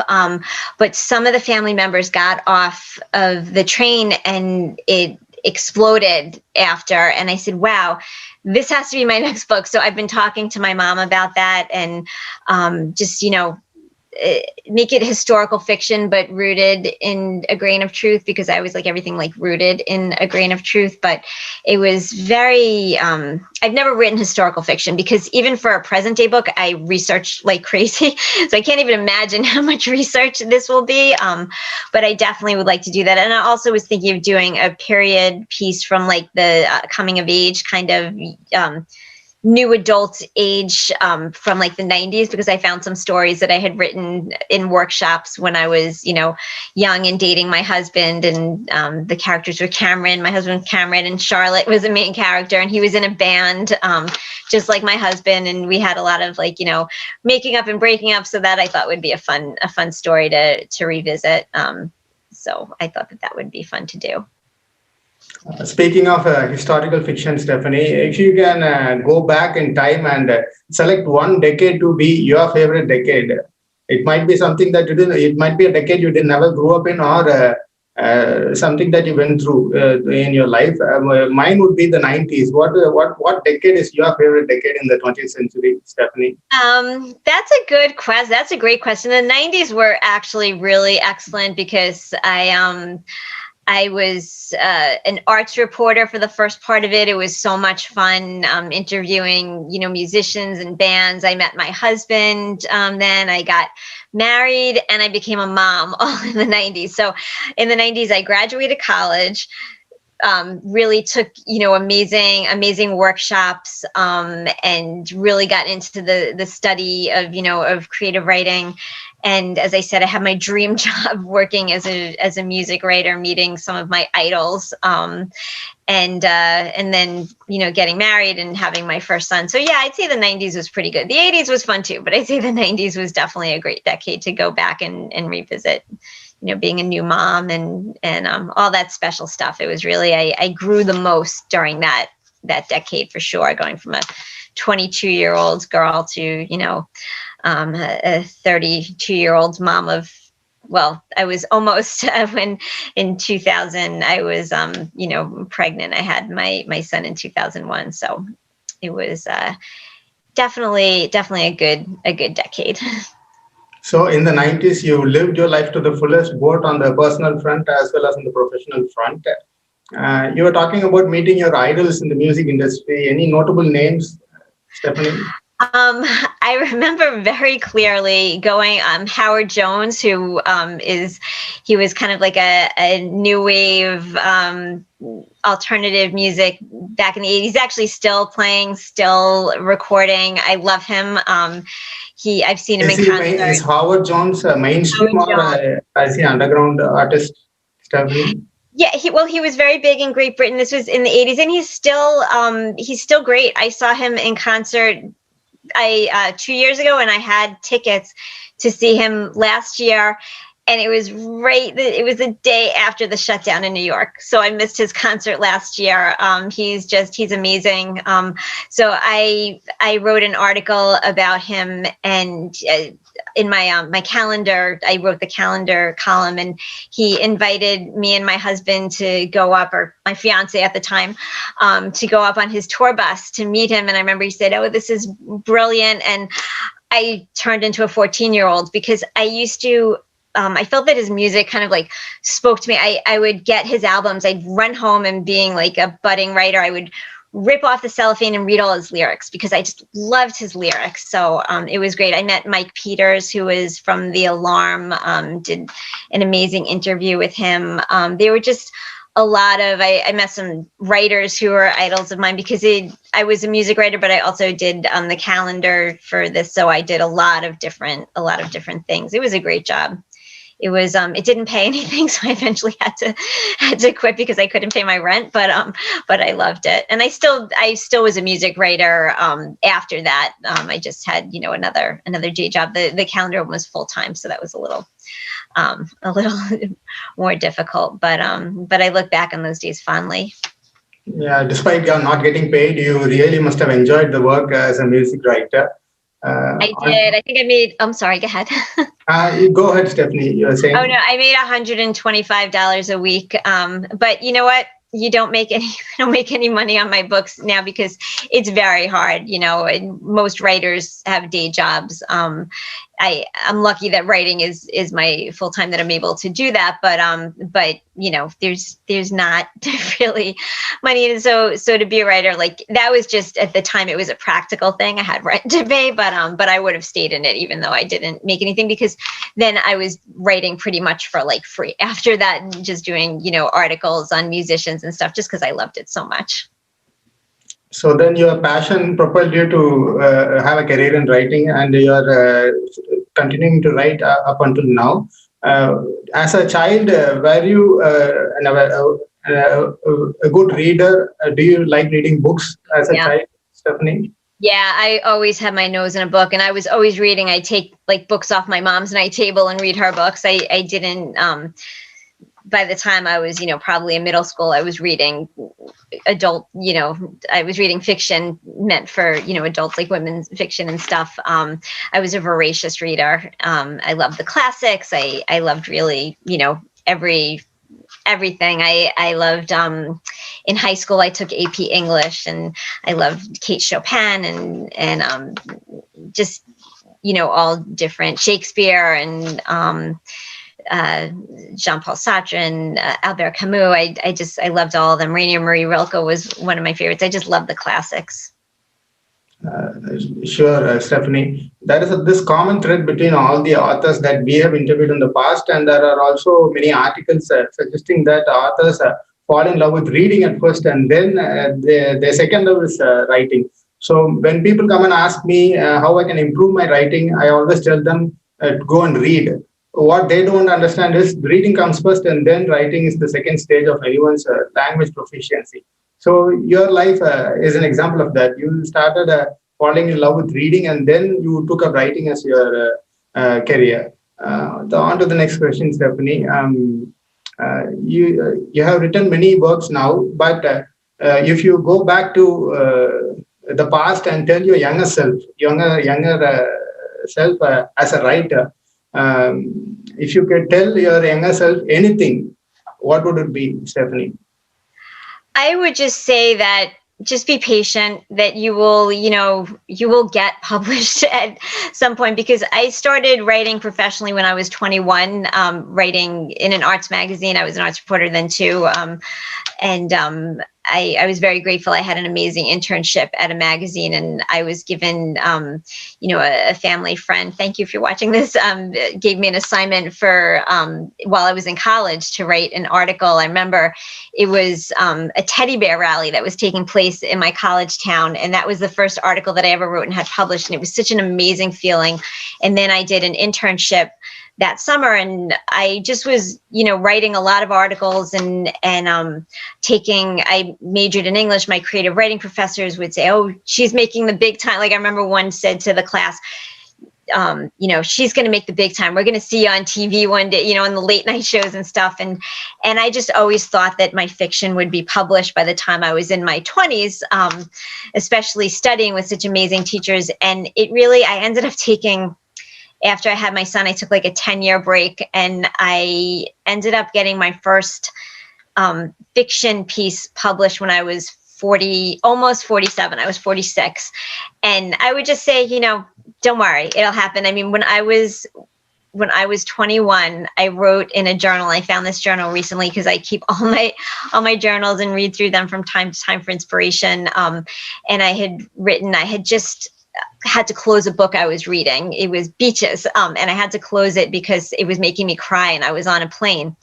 But some of the family members got off of the train, and it exploded after. And I said, wow, this has to be my next book. So I've been talking to my mom about that, and just, make it historical fiction, but rooted in a grain of truth, because I always like everything like rooted in a grain of truth. But it was very, I've never written historical fiction, because even for a present day book, I researched like crazy. So I can't even imagine how much research this will be. But I definitely would like to do that. And I also was thinking of doing a period piece from like the coming of age kind of, new adult age, from like the 90s, because I found some stories that I had written in workshops when I was, young and dating my husband, and the characters were Cameron, my husband Cameron, and Charlotte was the main character, and he was in a band, just like my husband, and we had a lot of like, making up and breaking up, so that I thought would be a fun story to revisit. So I thought that would be fun to do. Speaking of historical fiction, Stephanie, if you can go back in time and select one decade to be your favorite decade, it might be something that you didn't. It might be a decade you didn't never grew up in, or something that you went through in your life. Mine would be the 90s. What decade is your favorite decade in the 20th century, Stephanie? That's a good question. That's a great question. The 90s were actually really excellent because I was an arts reporter for the first part of it. It was so much fun interviewing, musicians and bands. I met my husband. Then I got married and I became a mom all in the 90s. So in the 90s, I graduated college. Really took amazing workshops and really got into the study of creative writing. And as I said, I had my dream job working as a music writer, meeting some of my idols, and then getting married and having my first son. So yeah, I'd say the 90s was pretty good. The 80s was fun too, but I'd say the 90s was definitely a great decade to go back and revisit. Being a new mom and all that special stuff. It was really I grew the most during that decade for sure. Going from a 22-year-old girl to a 32-year-old mom of. Well, I was almost when in 2000 I was pregnant. I had my son in 2001, so it was definitely a good decade. So in the 90s, you lived your life to the fullest, both on the personal front as well as on the professional front. You were talking about meeting your idols in the music industry. Any notable names, Stephanie? I remember very clearly going Howard Jones, who he was kind of like a new wave alternative music back in the 80s. He's actually still playing, still recording. I love him. I've seen him in concert. Is Howard Jones mainstream or is he underground artist, Stephanie? Yeah, he was very big in Great Britain. This was in the 80s, and he's still great. I saw him in concert 2 years ago, and I had tickets to see him last year. And it was it was the day after the shutdown in New York. So I missed his concert last year. He's amazing. So I wrote an article about him, and in my calendar, I wrote the calendar column, and he invited me and my husband to go up, or my fiance at the time, to go up on his tour bus to meet him. And I remember he said, "Oh, this is brilliant." And I turned into a 14-year-old because I used to, I felt that his music kind of like spoke to me. I would get his albums. I'd run home, and being like a budding writer, I would rip off the cellophane and read all his lyrics because I just loved his lyrics. So it was great. I met Mike Peters, who was from The Alarm, did an amazing interview with him. They were just a lot of, I met some writers who were idols of mine because I was a music writer, but I also did the calendar for this. So I did a lot of different things. It was a great job. It was it didn't pay anything, so I eventually had to quit because I couldn't pay my rent, but I loved it. And I still was a music writer after that. I just had another day job. The calendar was full time, so that was a little more difficult, but I look back on those days fondly. Yeah, despite not getting paid, you really must have enjoyed the work as a music writer. I did. I think I made. I'm sorry. Go ahead. Go ahead, Stephanie. You were saying. Oh no, I made $125 a week. But you know what? I don't make any money on my books now because it's very hard. And most writers have day jobs. I'm lucky that writing is my full time, that I'm able to do that. But there's not really money. And so to be a writer, like, that was just, at the time, it was a practical thing. I had rent to pay, but I would have stayed in it even though I didn't make anything, because then I was writing pretty much for like free after that, and just doing, articles on musicians and stuff, just because I loved it so much. So then your passion propelled you to have a career in writing, and you're continuing to write up until now. As a child, were you a good reader? Do you like reading books as a child, Stephanie? Yeah, I always had my nose in a book, and I was always reading. I take like books off my mom's night table and read her books. I didn't by the time I was, probably in middle school, I was reading adult, I was reading fiction meant for, adults, like women's fiction and stuff. I was a voracious reader. I loved the classics. I loved really, everything. I loved, in high school, I took AP English, and I loved Kate Chopin and just, all different Shakespeare and, Jean-Paul Sartre and Albert Camus. I loved all of them. Rainier Marie Rilke was one of my favorites. I just love the classics. Sure, Stephanie. There is this common thread between all the authors that we have interviewed in the past, and there are also many articles suggesting that authors fall in love with reading at first, and then their second love is writing. So when people come and ask me how I can improve my writing, I always tell them to go and read. What they don't understand is reading comes first, and then writing is the second stage of anyone's language proficiency. So your life is an example of that. You started falling in love with reading, and then you took up writing as your career. On to the next question, Stephanie. You have written many works now, but if you go back to the past and tell your younger self, self as a writer, if you could tell your younger self anything, what would it be, Stephanie? I would just say that just be patient, that you will get published at some point, because I started writing professionally when I was 21, writing in an arts magazine. I was an arts reporter then too. I was very grateful. I had an amazing internship at a magazine, and I was given, a family friend, thank you if you're watching this, gave me an assignment for, while I was in college, to write an article. I remember it was a teddy bear rally that was taking place in my college town. And that was the first article that I ever wrote and had published. And it was such an amazing feeling. And then I did an internship that summer, and I just was, writing a lot of articles and I majored in English. My creative writing professors would say, "Oh, she's making the big time." Like I remember one said to the class, "She's going to make the big time. We're going to see you on TV one day, on the late night shows and stuff." And I just always thought that my fiction would be published by the time I was in my 20s, especially studying with such amazing teachers. And I ended up taking, after I had my son, I took like a 10-year break, and I ended up getting my first fiction piece published when I was 40, almost 47. I was 46. And I would just say, don't worry, it'll happen. I mean, when I was 21, I wrote in a journal. I found this journal recently because I keep all my journals and read through them from time to time for inspiration. And I had just had to close a book I was reading. It was Beaches. And I had to close it because it was making me cry, and I was on a plane.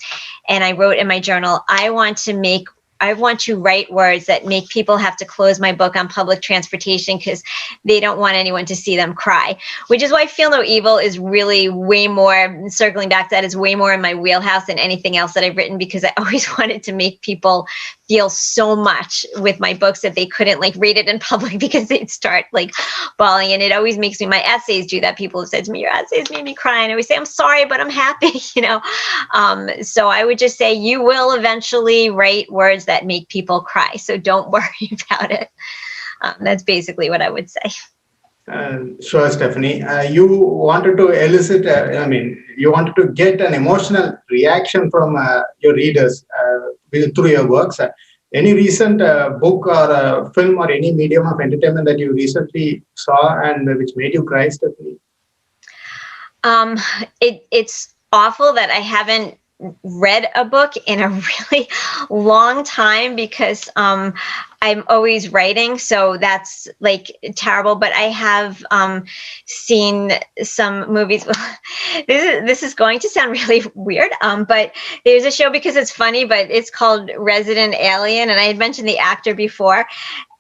And I wrote in my journal, I want to write words that make people have to close my book on public transportation because they don't want anyone to see them cry, which is why Feel No Evil is really way more, circling back to that, is way more in my wheelhouse than anything else that I've written, because I always wanted to make people feel so much with my books that they couldn't read it in public because they'd start bawling. And it always makes me, my essays do that. People have said to me, your essays made me cry. And I always say, I'm sorry, but I'm happy, So I would just say you will eventually write words that make people cry. So don't worry about it. That's basically what I would say. Sure, Stephanie. You wanted to elicit, you wanted to get an emotional reaction from your readers through your works. Any recent book or film or any medium of entertainment that you recently saw and which made you cry, Stephanie? It's awful that I haven't read a book in a really long time because I'm always writing, so that's terrible. But I have seen some movies. This is going to sound really weird, but there's a show, because it's funny, but it's called Resident Alien, and I had mentioned the actor before,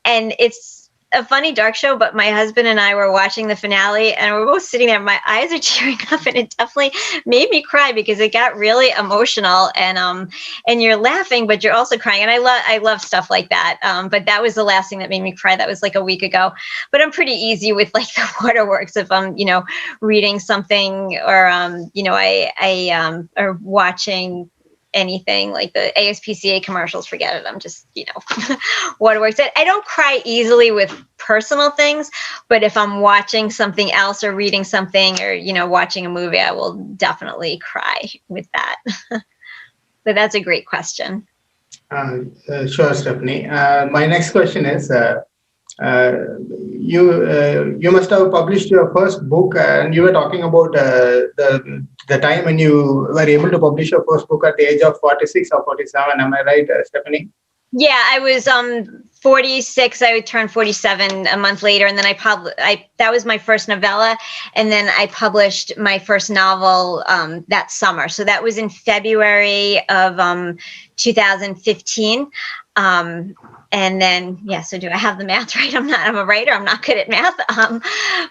and it's a funny dark show, but my husband and I were watching the finale, and we're both sitting there. My eyes are tearing up, and it definitely made me cry because it got really emotional, and you're laughing, but you're also crying. And I love stuff like that. But that was the last thing that made me cry. That was a week ago. But I'm pretty easy with the waterworks if I'm, reading something or, or watching anything like the ASPCA commercials, forget it. I'm just, waterworks. I don't cry easily with personal things, but if I'm watching something else or reading something or, watching a movie, I will definitely cry with that. But that's a great question. Sure, Stephanie. My next question is, you must have published your first book, and you were talking about the time when you were able to publish your first book at the age of 46 or 47. Am I right, Stephanie? Yeah, I was 46. I would turn 47 a month later, and then that was my first novella, and then I published my first novel that summer. So that was in February of 2015. And then, so do I have the math right? I'm a writer. I'm not good at math.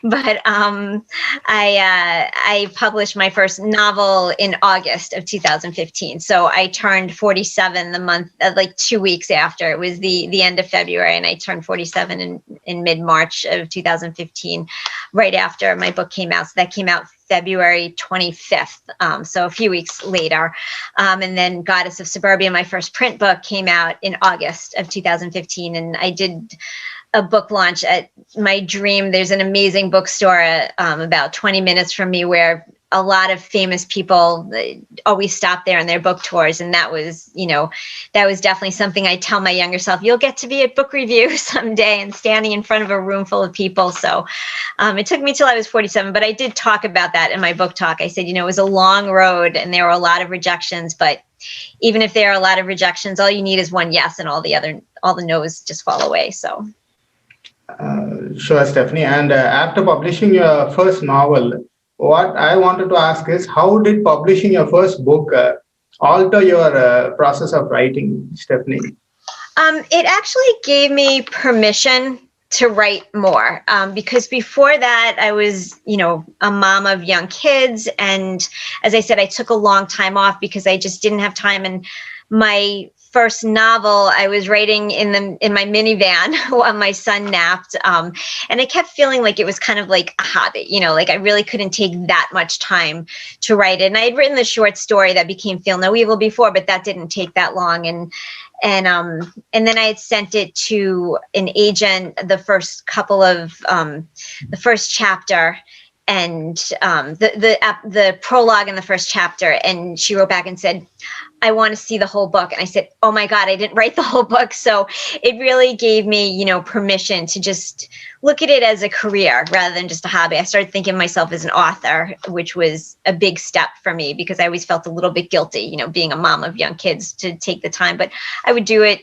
But I published my first novel in August of 2015. So I turned 47 the month, like 2 weeks after. It was the end of February, and I turned 47 in mid-March of 2015, right after my book came out. So that came out February 25th, so a few weeks later. And then Goddess of Suburbia, my first print book, came out in August of 2015. And I did a book launch at my dream. There's an amazing bookstore about 20 minutes from me where a lot of famous people always stop there on their book tours. And that was definitely something I tell my younger self, you'll get to be at book review someday and standing in front of a room full of people. So it took me till I was 47, but I did talk about that in my book talk. I said, it was a long road and there were a lot of rejections, but even if there are a lot of rejections, all you need is one yes, and all the no's just fall away. So. Sure, Stephanie. And after publishing your first novel, what I wanted to ask is, how did publishing your first book alter your process of writing, Stephanie? It actually gave me permission to write more, because before that I was, a mom of young kids. And as I said, I took a long time off because I just didn't have time. And my first novel I was writing in my minivan while my son napped. And I kept feeling like it was kind of like a hobby, like I really couldn't take that much time to write it. And I had written the short story that became Feel No Evil before, but that didn't take that long. And then I had sent it to an agent, the first chapter, and the prologue in the first chapter, and she wrote back and said, I want to see the whole book. And I said, oh my God, I didn't write the whole book. So it really gave me, permission to just look at it as a career rather than just a hobby. I started thinking of myself as an author, which was a big step for me because I always felt a little bit guilty, being a mom of young kids, to take the time. But I would do it,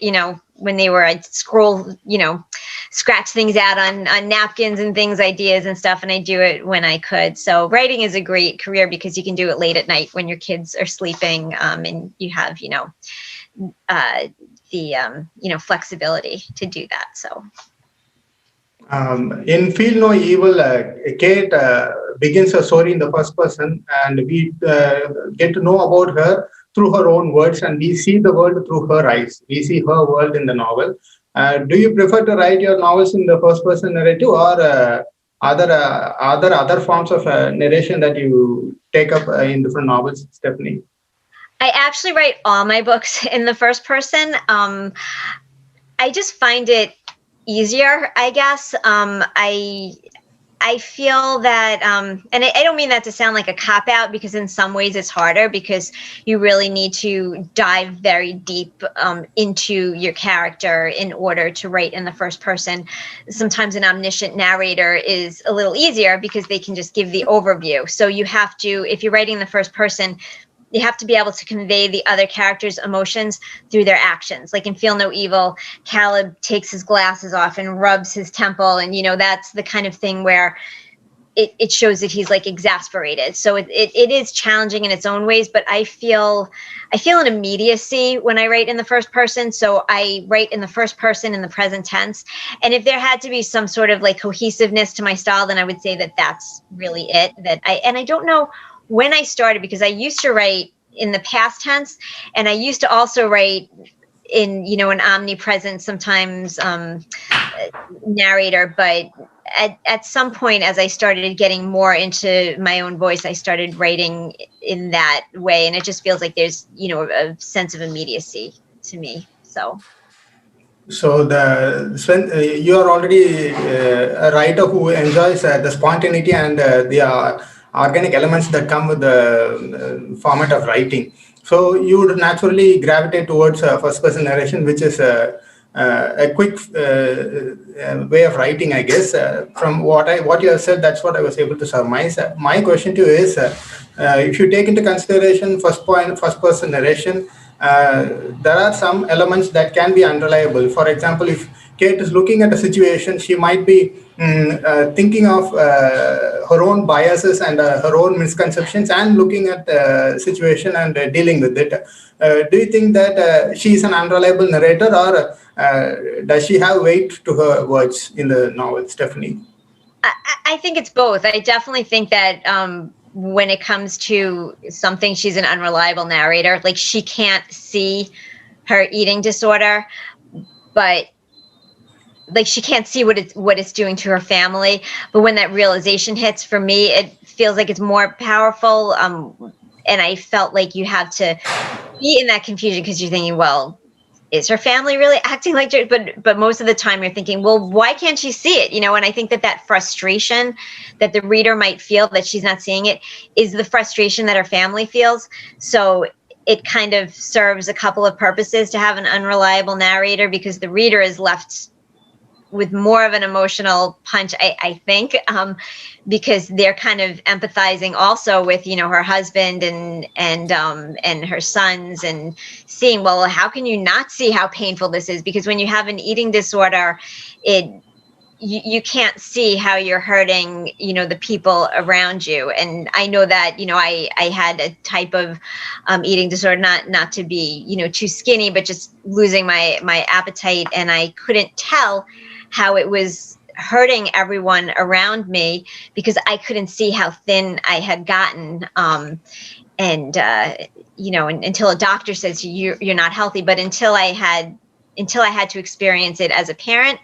when they were, I'd scroll, scratch things out on napkins and things, ideas and stuff. And I do it when I could. So writing is a great career because you can do it late at night when your kids are sleeping, and you have, the flexibility to do that. So. In Feel No Evil, Kate begins her story in the first person, and we get to know about her through her own words, and we see the world through her eyes. We see her world in the novel. Do you prefer to write your novels in the first person narrative, or other forms of narration that you take up in different novels, Stephanie? I actually write all my books in the first person. I just find it easier, I guess. I feel that, and I don't mean that to sound like a cop-out, because in some ways it's harder because you really need to dive very deep into your character in order to write in the first person. Sometimes an omniscient narrator is a little easier because they can just give the overview. So you have to, if you're writing in the first person, you have to be able to convey the other character's emotions through their actions. Like in Feel No Evil, Caleb takes his glasses off and rubs his temple. And, that's the kind of thing where it shows that he's like exasperated. So it is challenging in its own ways, but I feel an immediacy when I write in the first person. So I write in the first person in the present tense. And if there had to be some sort of like cohesiveness to my style, then I would say that that's really it. And I don't know when I started, because I used to write in the past tense, and I used to also write in, an omnipresent, sometimes narrator, but at some point, as I started getting more into my own voice, I started writing in that way, and it just feels like there's, a sense of immediacy to me. So. So you are already a writer who enjoys the spontaneity and the organic elements that come with the format of writing. So you would naturally gravitate towards first-person narration, which is a quick way of writing, I guess. From what you have said, that's what I was able to surmise. My question to you is, if you take into consideration first-person narration, there are some elements that can be unreliable. For example, if Kate is looking at a situation, she might be thinking of her own biases and her own misconceptions and looking at the situation and dealing with it. Do you think that she is an unreliable narrator, or does she have weight to her words in the novel, Stephanie? I think it's both. I definitely think that when it comes to something, she's an unreliable narrator. Like, she can't see her eating disorder, but like, she can't see what it's doing to her family. But when that realization hits, for me, it feels like it's more powerful. And I felt like you have to be in that confusion because you're thinking, well, is her family really acting like Jared? But most of the time you're thinking, well, why can't she see it? And I think that frustration that the reader might feel that she's not seeing it is the frustration that her family feels. So it kind of serves a couple of purposes to have an unreliable narrator, because the reader is left with more of an emotional punch, I think, because they're kind of empathizing also with, her husband and her sons, and seeing, well, how can you not see how painful this is? Because when you have an eating disorder, you can't see how you're hurting, the people around you. And I know that, I had a type of eating disorder, not to be, too skinny, but just losing my appetite. And I couldn't tell how it was hurting everyone around me because I couldn't see how thin I had gotten. And until a doctor says you're not healthy, but until I had to experience it as a parent,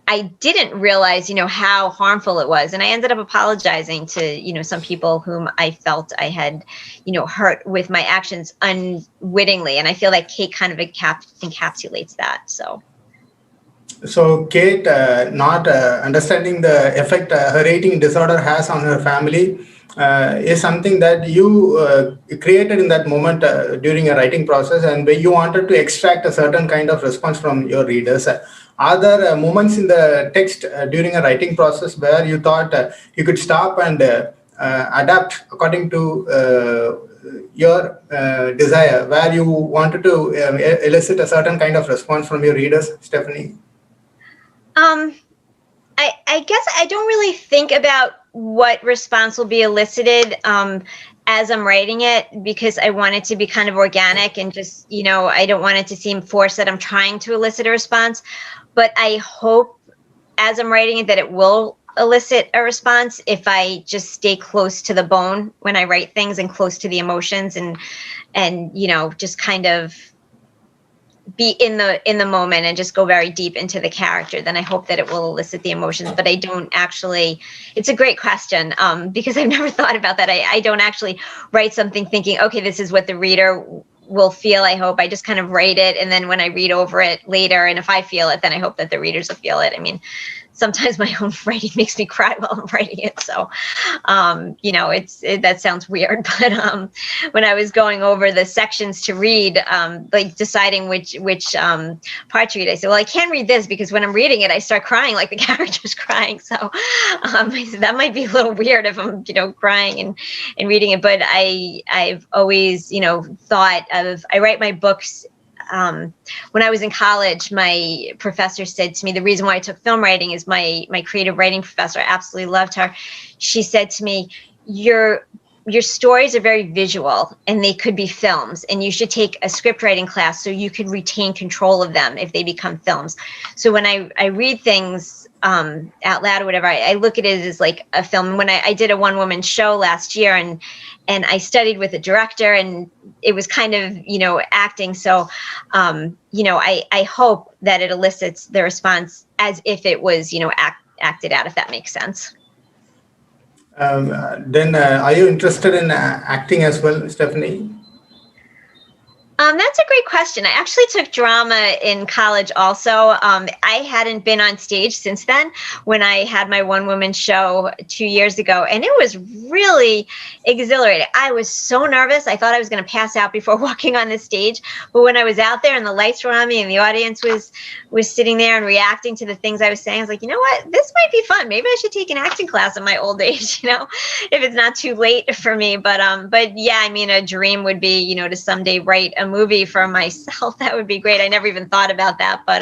I didn't realize, how harmful it was. And I ended up apologizing to, some people whom I felt I had, hurt with my actions unwittingly. And I feel like Kate kind of encapsulates that. So Kate, not understanding the effect her eating disorder has on her family is something that you created in that moment during a writing process, and where you wanted to extract a certain kind of response from your readers. Are there moments in the text during a writing process where you thought you could stop and adapt according to your desire, where you wanted to elicit a certain kind of response from your readers, Stephanie? I guess I don't really think about what response will be elicited as I'm writing it, because I want it to be kind of organic and just, I don't want it to seem forced that I'm trying to elicit a response. But I hope as I'm writing it that it will elicit a response if I just stay close to the bone when I write things, and close to the emotions, and just kind of be in the moment and just go very deep into the character. Then I hope that it will elicit the emotions. But I don't actually, it's a great question, because I've never thought about that. I don't actually write something thinking, okay, this is what the reader will feel. I hope I just kind of write it, and then when I read over it later, and if I feel it, then I hope that the readers will feel it. I mean, sometimes my own writing makes me cry while I'm writing it. So, that sounds weird, but when I was going over the sections to read, like deciding which part to read, I said, well, I can't read this because when I'm reading it, I start crying like the character's crying. So I said, that might be a little weird if I'm, crying and reading it. But I've always, thought of, I write my books. When I was in college, my professor said to me, the reason why I took film writing is my creative writing professor, I absolutely loved her. She said to me, your stories are very visual and they could be films, and you should take a script writing class so you could retain control of them if they become films. So when I read things out loud or whatever, I look at it as like a film. When I did a one-woman show last year, and I studied with a director, and it was kind of, acting. So, I hope that it elicits the response as if it was, act it out, if that makes sense. Then, are you interested in acting as well, Stephanie? That's a great question. I actually took drama in college also. I hadn't been on stage since then when I had my one-woman show 2 years ago, and it was really exhilarating. I was so nervous. I thought I was going to pass out before walking on the stage, but when I was out there and the lights were on me and the audience was sitting there and reacting to the things I was saying, I was like, you know what? This might be fun. Maybe I should take an acting class in my old age, if it's not too late for me. But yeah, I mean, a dream would be, to someday write a movie for myself. That would be great. I never even thought about that, but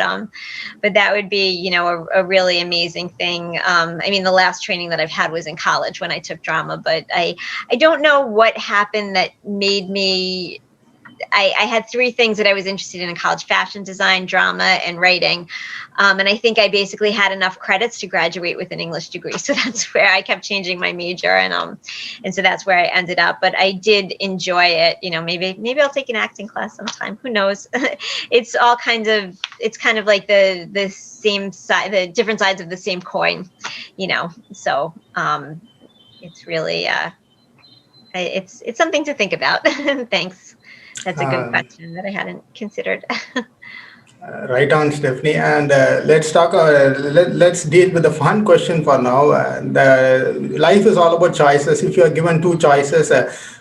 that would be, a really amazing thing. I mean, the last training that I've had was in college when I took drama, but I don't know what happened that made me. I had three things that I was interested in college: fashion design, drama, and writing. And I think I basically had enough credits to graduate with an English degree. So that's where I kept changing my major. And so that's where I ended up. But I did enjoy it. Maybe I'll take an acting class sometime. Who knows? It's kind of like the same side, the different sides of the same coin, So it's really, it's something to think about. Thanks. That's a good question that I hadn't considered. Right on, Stephanie. And let's talk. Let's deal with the fun question for now. The life is all about choices. If you are given two choices,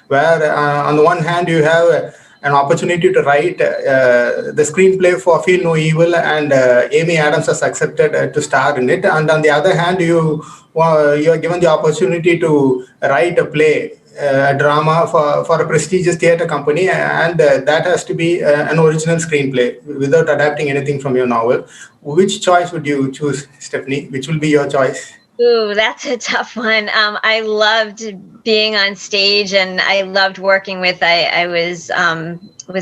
where on the one hand you have an opportunity to write the screenplay for Feel No Evil, and Amy Adams has accepted to star in it, and on the other hand you are given the opportunity to write a play, a drama for a prestigious theater company, and that has to be an original screenplay without adapting anything from your novel. Which choice would you choose, Stephanie? Which will be your choice? Ooh, that's a tough one. I loved being on stage, and I loved working with. I was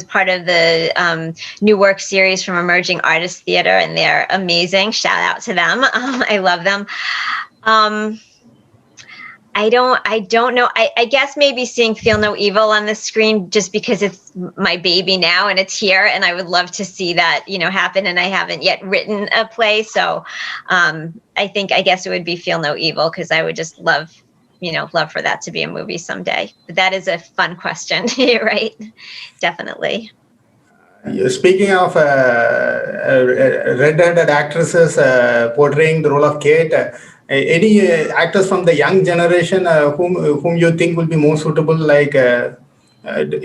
part of the New Work series from Emerging Artists Theater, and they're amazing. Shout out to them. I love them. I don't know. I guess maybe seeing Feel No Evil on the screen, just because it's my baby now and it's here, and I would love to see that, happen. And I haven't yet written a play. So I guess it would be Feel No Evil, because I would just love for that to be a movie someday. But that is a fun question. You're right. Definitely. Speaking of red-headed actresses portraying the role of Kate, any actors from the young generation whom you think will be more suitable,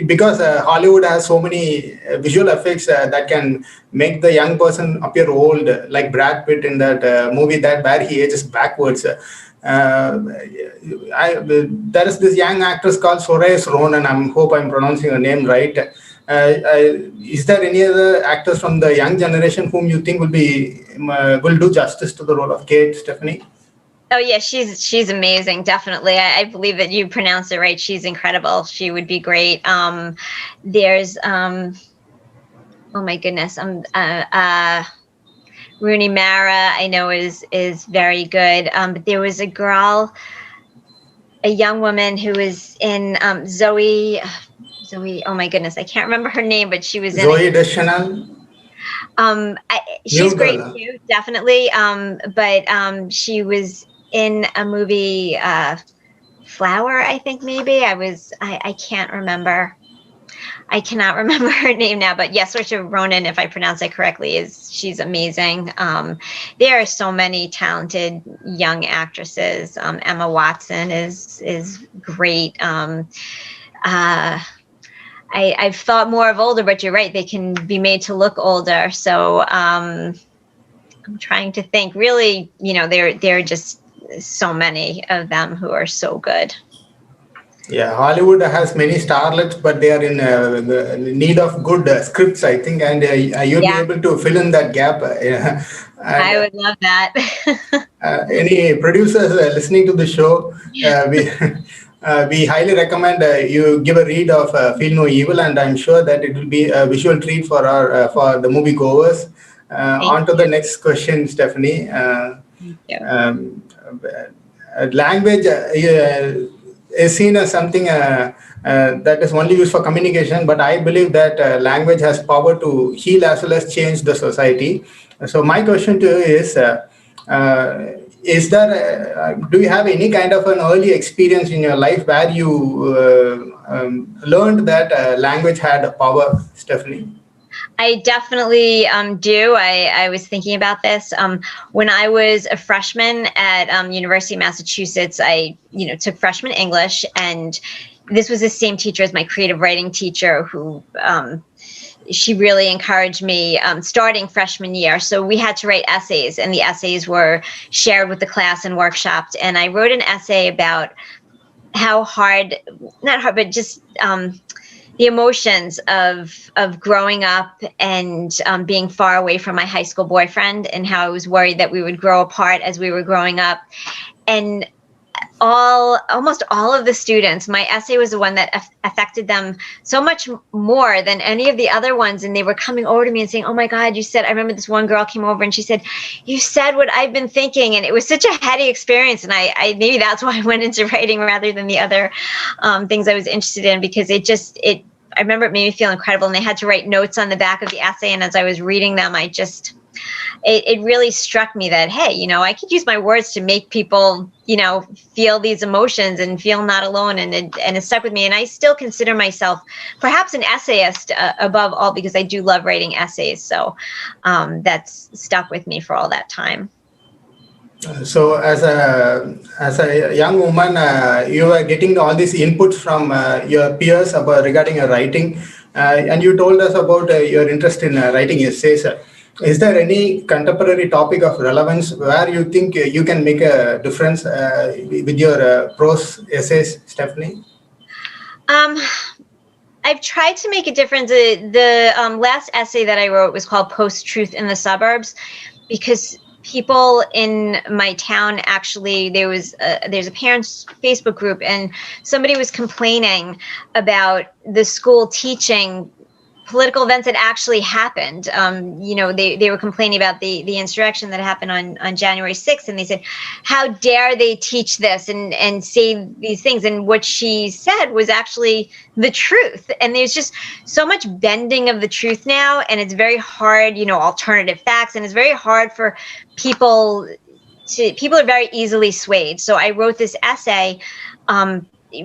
because Hollywood has so many visual effects that can make the young person appear old, like Brad Pitt in that movie where he ages backwards. There is this young actress called Saoirse Ronan. I hope I'm pronouncing her name right. Is there any other actors from the young generation whom you think will do justice to the role of Kate, Stephanie? Oh yeah, she's amazing. Definitely, I believe that you pronounced it right. She's incredible. She would be great. There's oh my goodness, Rooney Mara, I know is very good. But there was a young woman who was in Zoe. Oh my goodness, I can't remember her name, but she was in Zoe Deschanel. She's great too, definitely. But she was in a movie, Flower, I think maybe. I can't remember. I cannot remember her name now, but yes, Saoirse Ronan, if I pronounce it correctly, she's amazing. There are so many talented young actresses. Emma Watson is great. I've thought more of older, but you're right, they can be made to look older. So I'm trying to think. Really, there are just so many of them who are so good. Yeah, Hollywood has many starlets, but they are in need of good scripts, I think, and you'll be able to fill in that gap. I would love that. Any producers listening to the show, we highly recommend you give a read of Feel No Evil, and I'm sure that it will be a visual treat for for the movie goers. On to the next question, Stephanie. Language is seen as something that is only used for communication, but I believe that language has power to heal as well as change the society. So my question to you is, is there, do you have any kind of an early experience in your life where you learned that language had power, Stephanie? I definitely do. I was thinking about this. When I was a freshman at University of Massachusetts, I took freshman English, and this was the same teacher as my creative writing teacher who she really encouraged me starting freshman year. So we had to write essays, and the essays were shared with the class and workshopped. And I wrote an essay about how hard, not hard, but just the emotions of growing up and being far away from my high school boyfriend, and how I was worried that we would grow apart as we were growing up. And almost all of the students, my essay was the one that affected them so much more than any of the other ones. And they were coming over to me and saying, "Oh my God, you said," I remember this one girl came over and she said, "You said what I've been thinking." And it was such a heady experience. And I maybe that's why I went into writing rather than the other things I was interested in, because I remember it made me feel incredible. And they had to write notes on the back of the essay. And as I was reading them, it really struck me that, hey, I could use my words to make people, feel these emotions and feel not alone. And it stuck with me. And I still consider myself perhaps an essayist above all, because I do love writing essays. So that's stuck with me for all that time. So as a young woman, you were getting all these inputs from your peers regarding your writing, and you told us about your interest in writing essays. Is there any contemporary topic of relevance where you think you can make a difference with your prose essays, Stephanie? I've tried to make a difference. The last essay that I wrote was called "Post-Truth in the Suburbs," because people in my town, actually, there's a parents Facebook group, and somebody was complaining about the school teaching political events that actually happened. They were complaining about the insurrection that happened on January 6th. And they said, how dare they teach this and say these things? And what she said was actually the truth. And there's just so much bending of the truth now. And it's very hard, alternative facts. And it's very hard for people are very easily swayed. So I wrote this essay,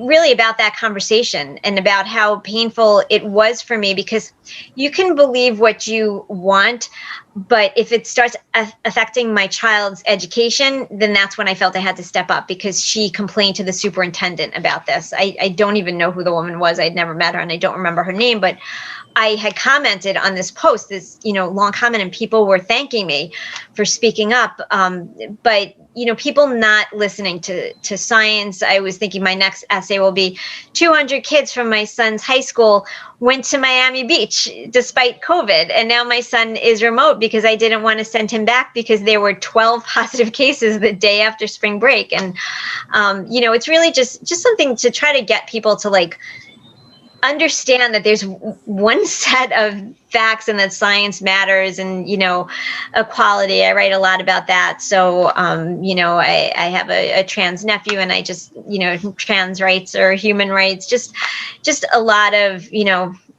really about that conversation and about how painful it was for me, because you can believe what you want, but if it starts affecting my child's education, then that's when I felt I had to step up, because she complained to the superintendent about this. I don't even know who the woman was. I'd never met her, and I don't remember her name, but I had commented on this post, this long comment, and people were thanking me for speaking up. But people not listening to science. I was thinking my next essay will be 200 kids from my son's high school went to Miami Beach despite COVID, and now my son is remote because I didn't want to send him back because there were 12 positive cases the day after spring break. And it's really just something to try to get people to understand that there's one set of facts and that science matters, and equality. I write a lot about that. So I have a trans nephew, and I just trans rights or human rights, just a lot of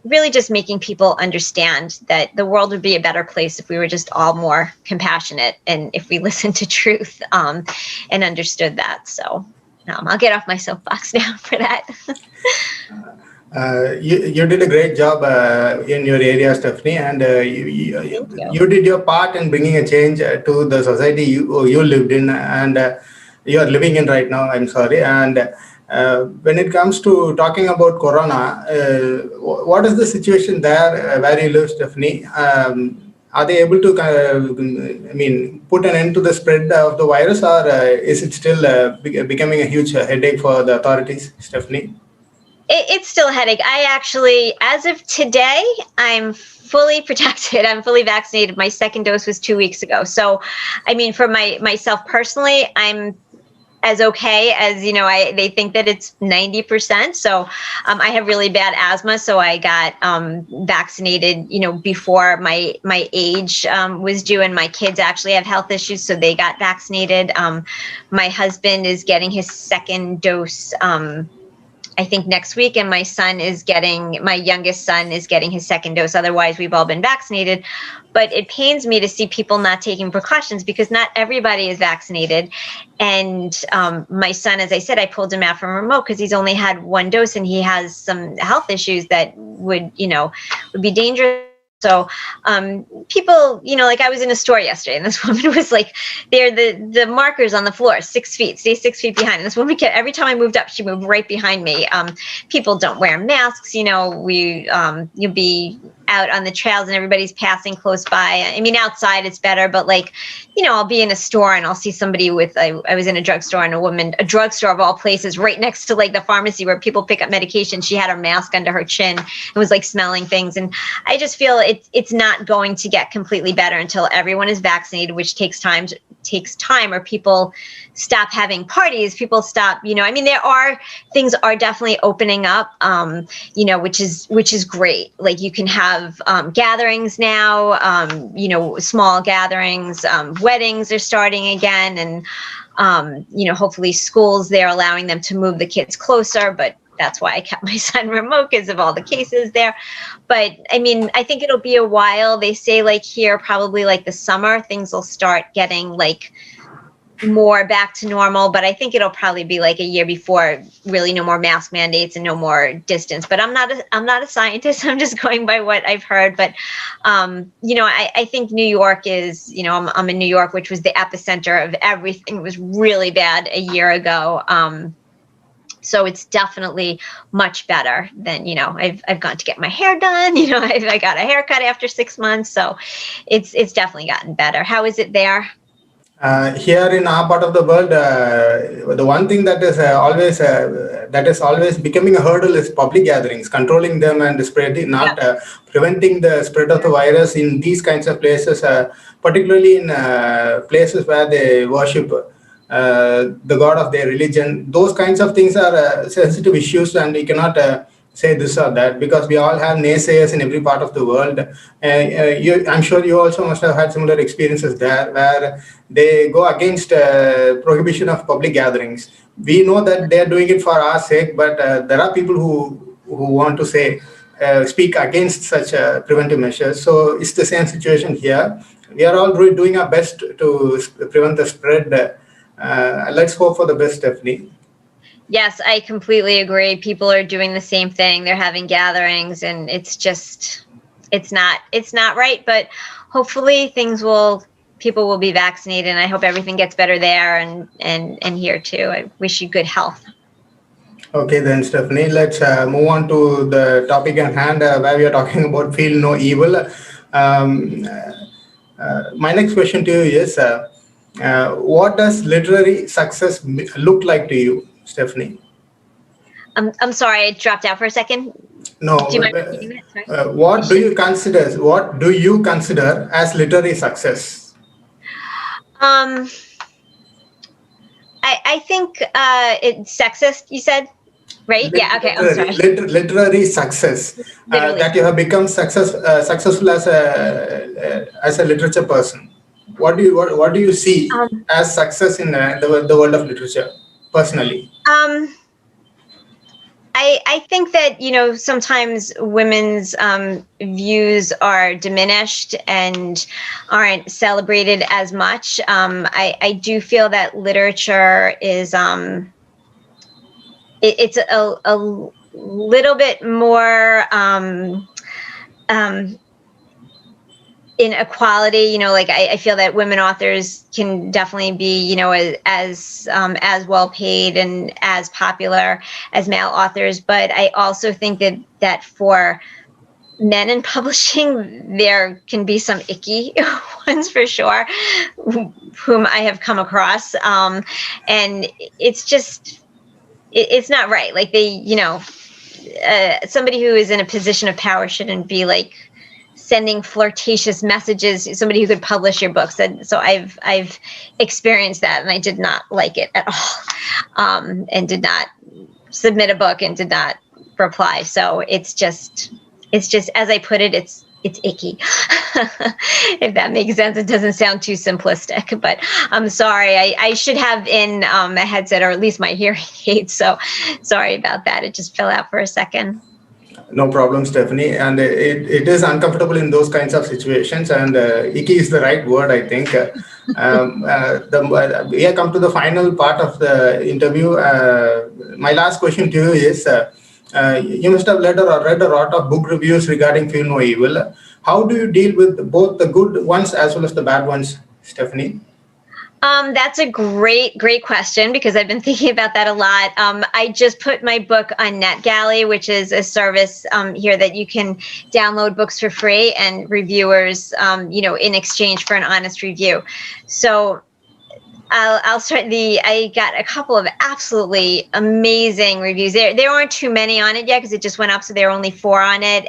really just making people understand that the world would be a better place if we were just all more compassionate, and if we listened to truth and understood that. So I'll get off my soapbox now for that. You did a great job in your area, Stephanie, and you did your part in bringing a change to the society you lived in, and you are living in right now. I'm sorry. And when it comes to talking about Corona, what is the situation there where you live, Stephanie? Are they able to, put an end to the spread of the virus, or is it still becoming a huge headache for the authorities, Stephanie? It's still a headache. I actually, as of today, I'm fully protected. I'm fully vaccinated. My second dose was 2 weeks ago. So, for myself personally, I'm as okay as, they think that it's 90%. So I have really bad asthma. So I got vaccinated, before my age was due, and my kids actually have health issues. So they got vaccinated. My husband is getting his second dose I think next week, and my youngest son is getting his second dose. Otherwise, we've all been vaccinated. But it pains me to see people not taking precautions because not everybody is vaccinated. And my son, as I said, I pulled him out from remote because he's only had one dose and he has some health issues that would be dangerous. So people, like I was in a store yesterday and this woman was like, they're the markers on the floor, 6 feet, stay 6 feet behind. And this woman every time I moved up, she moved right behind me. People don't wear masks, you'll be out on the trails and everybody's passing close by. I mean, outside it's better, but I'll be in a store and I'll see somebody I was in a drugstore and a drugstore of all places, right next to the pharmacy where people pick up medication. She had her mask under her chin and was smelling things. And I just feel it's not going to get completely better until everyone is vaccinated, which takes time, or people stop having parties, people stop, things are definitely opening up, which is great. You can have gatherings now, small gatherings, weddings are starting again. And, hopefully schools, they're allowing them to move the kids closer, but that's why I kept my son remote because of all the cases there. But I mean, I think it'll be a while. They say here, probably the summer, things will start getting more back to normal, but I think it'll probably be a year before really no more mask mandates and no more distance. But I'm not a scientist. I'm just going by what I've heard. But I think New York is, I'm in New York, which was the epicenter of everything. It was really bad a year ago. So it's definitely much better than, I've gone to get my hair done. I got a haircut after 6 months. So it's definitely gotten better. How is it there? Here in our part of the world, the one thing that is always becoming a hurdle is public gatherings, controlling them and spreading, not preventing the spread of the virus in these kinds of places, particularly in places where they worship the god of their religion. Those kinds of things are sensitive issues, and you cannot say this or that because we all have naysayers in every part of the world. I'm sure you also must have had similar experiences there where they go against prohibition of public gatherings. We know that they're doing it for our sake, but there are people who want to speak against such preventive measures. So it's the same situation here. We are all doing our best to prevent the spread. Let's hope for the best, Stephanie. Yes, I completely agree. People are doing the same thing. They're having gatherings, and it's not right. But hopefully people will be vaccinated, and I hope everything gets better there and here too. I wish you good health. Okay then, Stephanie, let's move on to the topic at hand where we are talking about feel no evil. My next question to you is, what does literary success look like to you, Stephanie? I'm sorry, I dropped out for a second. No. Do you mind repeating that? What do you consider as literary success? I think it's sexist, you said, right? Yeah. Okay. I'm sorry. Literary success. That you have become successful as a literature person. What do you see as success in the world of literature, personally? I think that, sometimes women's views are diminished and aren't celebrated as much. I do feel that literature is it's a little bit more inequality, I feel that women authors can definitely be, as well paid and as popular as male authors. But I also think that for men in publishing, there can be some icky ones for sure, whom I have come across. And it's not right. Somebody who is in a position of power shouldn't be sending flirtatious messages, somebody who could publish your books. And so I've experienced that, and I did not like it at all, and did not submit a book and did not reply. So it's just as I put it, it's icky. If that makes sense. It doesn't sound too simplistic, but I'm sorry. I should have in a headset, or at least my hearing aid. So sorry about that. It just fell out for a second. No problem, Stephanie. And it is uncomfortable in those kinds of situations. And icky is the right word, I think. We have come to the final part of the interview. My last question to you is, you must have read a lot of book reviews regarding Fear No Evil. How do you deal with both the good ones as well as the bad ones, Stephanie? That's a great question, because I've been thinking about that a lot. I just put my book on NetGalley, which is a service here that you can download books for free, and reviewers, in exchange for an honest review. So I'll start. I got a couple of absolutely amazing reviews. There aren't too many on it yet, because it just went up, so there are only 4 on it,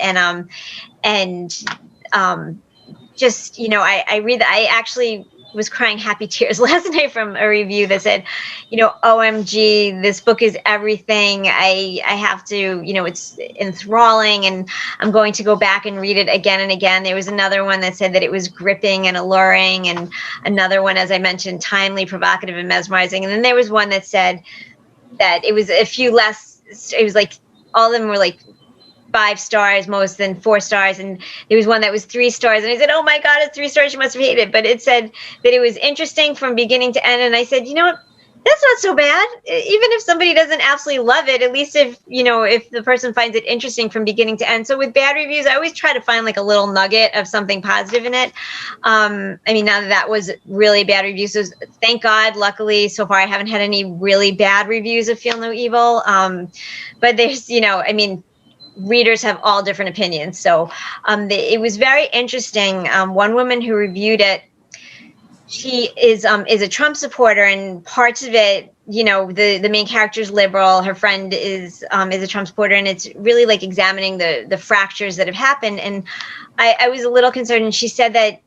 just, I read that. I actually was crying happy tears last night from a review that said, OMG, this book is everything. I have to, it's enthralling, and I'm going to go back and read it again and again. There was another one that said that it was gripping and alluring, and another one, as I mentioned, timely, provocative, and mesmerizing. And then there was one that said that it was a few less, it was like, all of them were like 5 stars, most than 4 stars, and there was one that was 3 stars, and I said, oh my God, it's 3 stars, you must have hated it. But it said that it was interesting from beginning to end, and I said, you know what, that's not so bad. Even if somebody doesn't absolutely love it, at least if the person finds it interesting from beginning to end. So with bad reviews, I always try to find like a little nugget of something positive in it. Now that was really bad reviews, so thank God, luckily, so far I haven't had any really bad reviews of Feel No Evil. But there's, readers have all different opinions. So it was very interesting. One woman who reviewed it, she is a Trump supporter, and parts of it, the main character is liberal. Her friend is a Trump supporter, and it's really like examining the fractures that have happened. And I was a little concerned, and she said that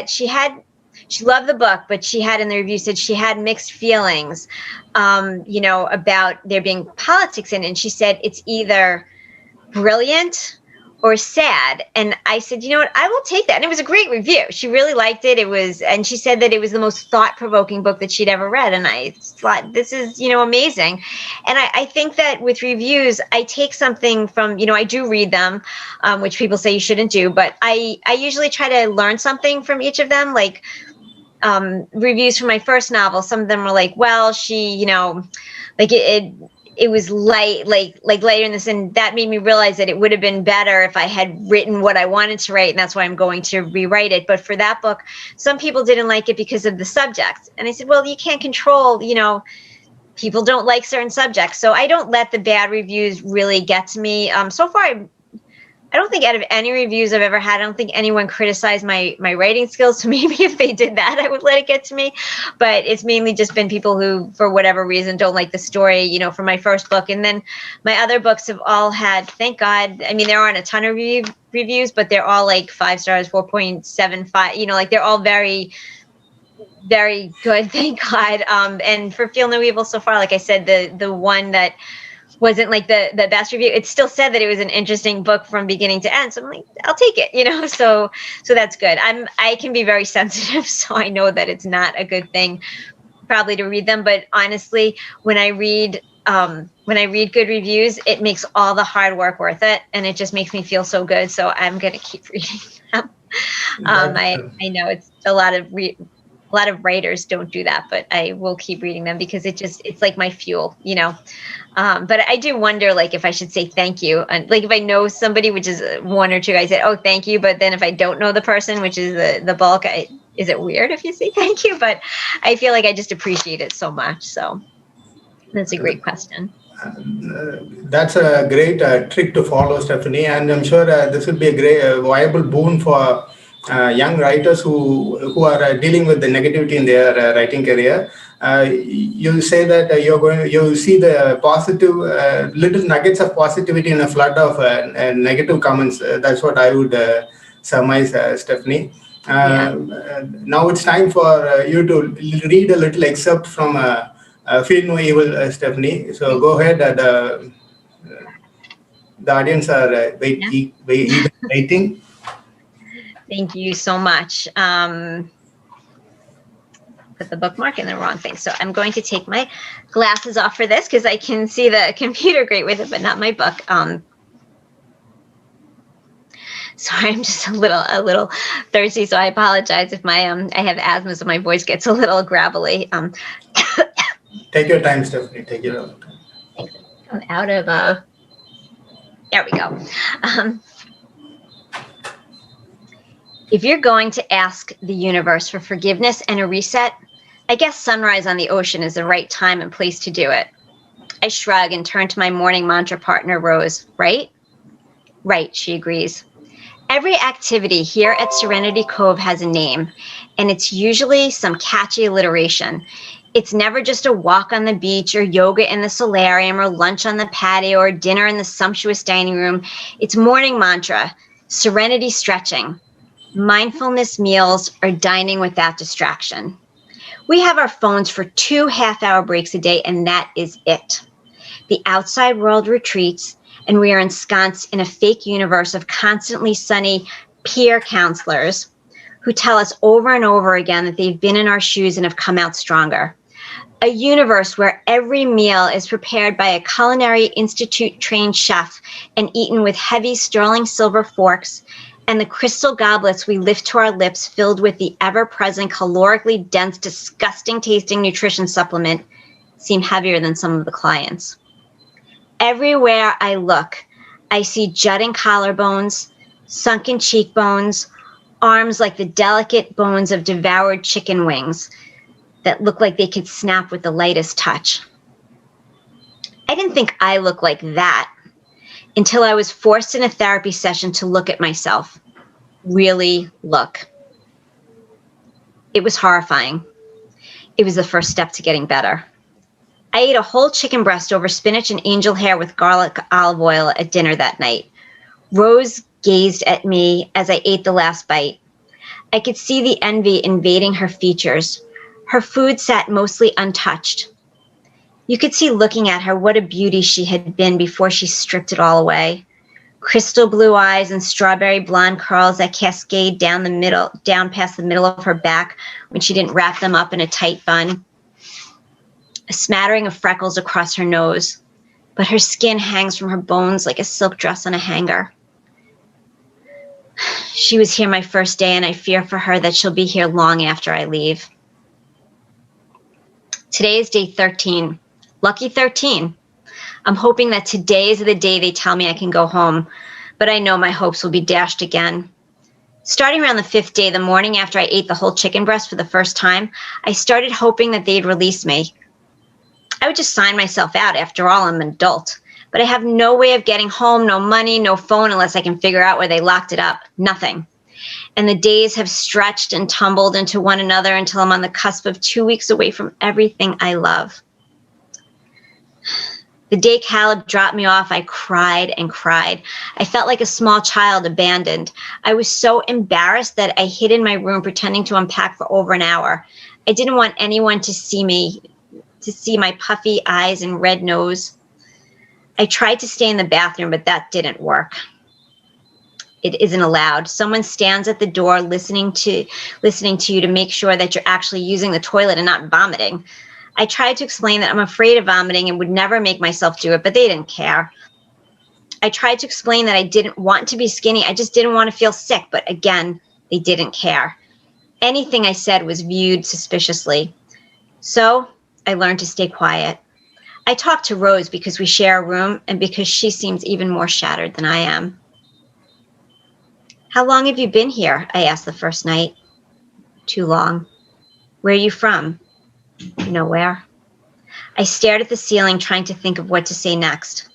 she loved the book, but she had, in the review, said she had mixed feelings, about there being politics in it. And she said it's either brilliant or sad. And I said, you know what, I will take that. And it was a great review. She really liked it. And she said that it was the most thought-provoking book that she'd ever read. And I thought, this is, amazing. And I think that with reviews, I take something from, I do read them, which people say you shouldn't do, but I usually try to learn something from each of them. Like reviews for my first novel, some of them were like, well, she, like it was light, like later in this, and that made me realize that it would have been better if I had written what I wanted to write, and that's why I'm going to rewrite it. But for that book, some people didn't like it because of the subject, and I said, well, you can't control, people don't like certain subjects, so I don't let the bad reviews really get to me. So far, I don't think out of any reviews I've ever had, I don't think anyone criticized my writing skills. So maybe if they did that, I would let it get to me. But it's mainly just been people who, for whatever reason, don't like the story, for my first book. And then my other books have all had, thank God, there aren't a ton of reviews, but they're all like 5 stars, 4.75, like they're all very, very good, thank God. And for Feel No Evil so far, like I said, the one that wasn't like the best review, it still said that it was an interesting book from beginning to end. So I'm like, I'll take it, so that's good. I can be very sensitive, so I know that it's not a good thing probably to read them. But honestly, when I read good reviews, it makes all the hard work worth it, and it just makes me feel so good. So I'm going to keep reading them. I know it's a lot of writers don't do that, but I will keep reading them because it's like my fuel, But I do wonder, like, if I should say thank you. And like, if I know somebody, which is 1 or 2, I said, oh, thank you. But then if I don't know the person, which is the bulk, is it weird if you say thank you? But I feel like I just appreciate it so much. So that's a great question. That's a great trick to follow, Stephanie. And I'm sure this will be a great, viable boon for young writers who are dealing with the negativity in their writing career. You say that you see the positive, little nuggets of positivity in a flood of negative comments. That's what I would surmise, Stephanie. Now it's time for you to read a little excerpt from Feel No Evil, Stephanie. So go ahead. The audience are waiting. Thank you so much. Put the bookmark in the wrong thing. So I'm going to take my glasses off for this because I can see the computer great with it, but not my book. Sorry, I'm just a little thirsty, so I apologize if my I have asthma, so my voice gets a little gravelly. Take your time, Stephanie. Take your time. I'm out of there we go. If you're going to ask the universe for forgiveness and a reset, I guess sunrise on the ocean is the right time and place to do it. I shrug and turn to my morning mantra partner, Rose. Right? Right, she agrees. Every activity here at Serenity Cove has a name, and it's usually some catchy alliteration. It's never just a walk on the beach or yoga in the solarium or lunch on the patio or dinner in the sumptuous dining room. It's morning mantra, serenity stretching, mindfulness meals, or dining without distraction. We have our phones for 2 half-hour breaks a day, and that is it. The outside world retreats, and we are ensconced in a fake universe of constantly sunny peer counselors who tell us over and over again that they've been in our shoes and have come out stronger. A universe where every meal is prepared by a Culinary Institute-trained chef and eaten with heavy sterling silver forks, and the crystal goblets we lift to our lips filled with the ever-present calorically dense, disgusting-tasting nutrition supplement seem heavier than some of the clients. Everywhere I look, I see jutting collarbones, sunken cheekbones, arms like the delicate bones of devoured chicken wings that look like they could snap with the lightest touch. I didn't think I looked like that until I was forced in a therapy session to look at myself. Really look. It was horrifying. It was the first step to getting better. I ate a whole chicken breast over spinach and angel hair with garlic olive oil at dinner that night. Rose gazed at me as I ate the last bite. I could see the envy invading her features. Her food sat mostly untouched. You could see looking at her what a beauty she had been before she stripped it all away. Crystal blue eyes and strawberry blonde curls that cascade down past the middle of her back when she didn't wrap them up in a tight bun. A smattering of freckles across her nose, but her skin hangs from her bones like a silk dress on a hanger. She was here my first day, and I fear for her that she'll be here long after I leave. Today is day 13. Lucky 13. I'm hoping that today is the day they tell me I can go home, but I know my hopes will be dashed again. Starting around the 5th day, the morning after I ate the whole chicken breast for the first time, I started hoping that they'd release me. I would just sign myself out. After all, I'm an adult. But I have no way of getting home, no money, no phone, unless I can figure out where they locked it up. Nothing. And the days have stretched and tumbled into one another until I'm on the cusp of 2 weeks away from everything I love. The day Caleb dropped me off, I cried and cried. I felt like a small child abandoned. I was so embarrassed that I hid in my room pretending to unpack for over an hour. I didn't want anyone to see me, to see my puffy eyes and red nose. I tried to stay in the bathroom, but that didn't work. It isn't allowed. Someone stands at the door listening to you to make sure that you're actually using the toilet and not vomiting. I tried to explain that I'm afraid of vomiting and would never make myself do it, but they didn't care. I tried to explain that I didn't want to be skinny. I just didn't want to feel sick, but again, they didn't care. Anything I said was viewed suspiciously. So I learned to stay quiet. I talked to Rose because we share a room and because she seems even more shattered than I am. How long have you been here? I asked the first night. Too long. Where are you from? Nowhere. I stared at the ceiling, trying to think of what to say next.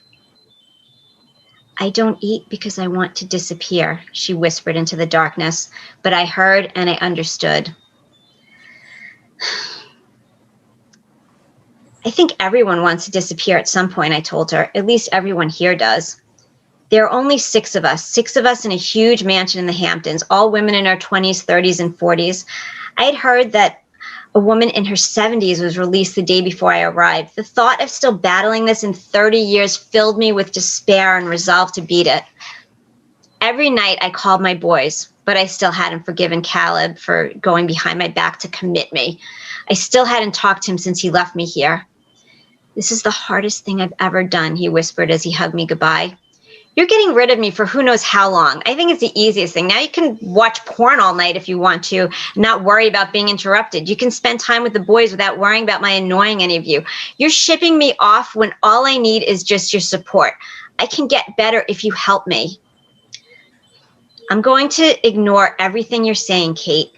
I don't eat because I want to disappear, she whispered into the darkness, but I heard and I understood. I think everyone wants to disappear at some point, I told her. At least everyone here does. There are only 6 of us in a huge mansion in the Hamptons, all women in our 20s, 30s, and 40s. I had heard that a woman in her 70s was released the day before I arrived. The thought of still battling this in 30 years filled me with despair and resolve to beat it. Every night I called my boys, but I still hadn't forgiven Caleb for going behind my back to commit me. I still hadn't talked to him since he left me here. This is the hardest thing I've ever done, he whispered as he hugged me goodbye. You're getting rid of me for who knows how long. I think it's the easiest thing. Now you can watch porn all night if you want to, not worry about being interrupted. You can spend time with the boys without worrying about my annoying any of you. You're shipping me off when all I need is just your support. I can get better if you help me. I'm going to ignore everything you're saying, Kate.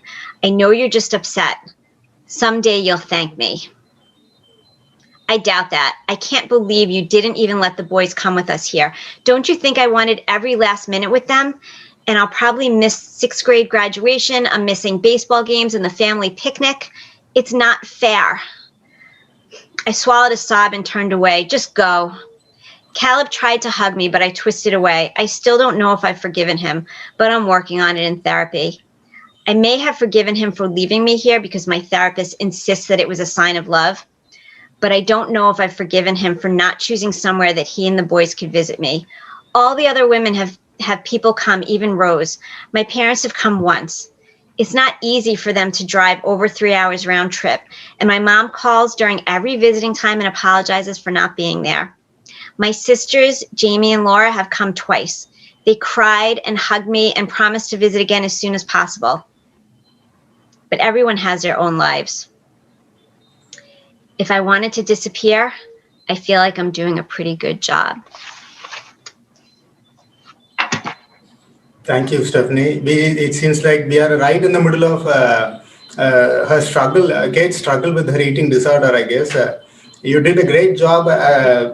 I know you're just upset. Someday you'll thank me. I doubt that. I can't believe you didn't even let the boys come with us here. Don't you think I wanted every last minute with them? And I'll probably miss 6th grade graduation. I'm missing baseball games and the family picnic. It's not fair. I swallowed a sob and turned away. Just go. Caleb tried to hug me, but I twisted away. I still don't know if I've forgiven him, but I'm working on it in therapy. I may have forgiven him for leaving me here because my therapist insists that it was a sign of love. But I don't know if I've forgiven him for not choosing somewhere that he and the boys could visit me. All the other women have people come, even Rose. My parents have come once. It's not easy for them to drive over 3 hours round trip. And my mom calls during every visiting time and apologizes for not being there. My sisters, Jamie and Laura, have come twice. They cried and hugged me and promised to visit again as soon as possible. But everyone has their own lives. If I wanted to disappear, I feel like I'm doing a pretty good job. Thank you, Stephanie. It seems like we are right in the middle of her struggle, Kate's struggle with her eating disorder, I guess. You did a great job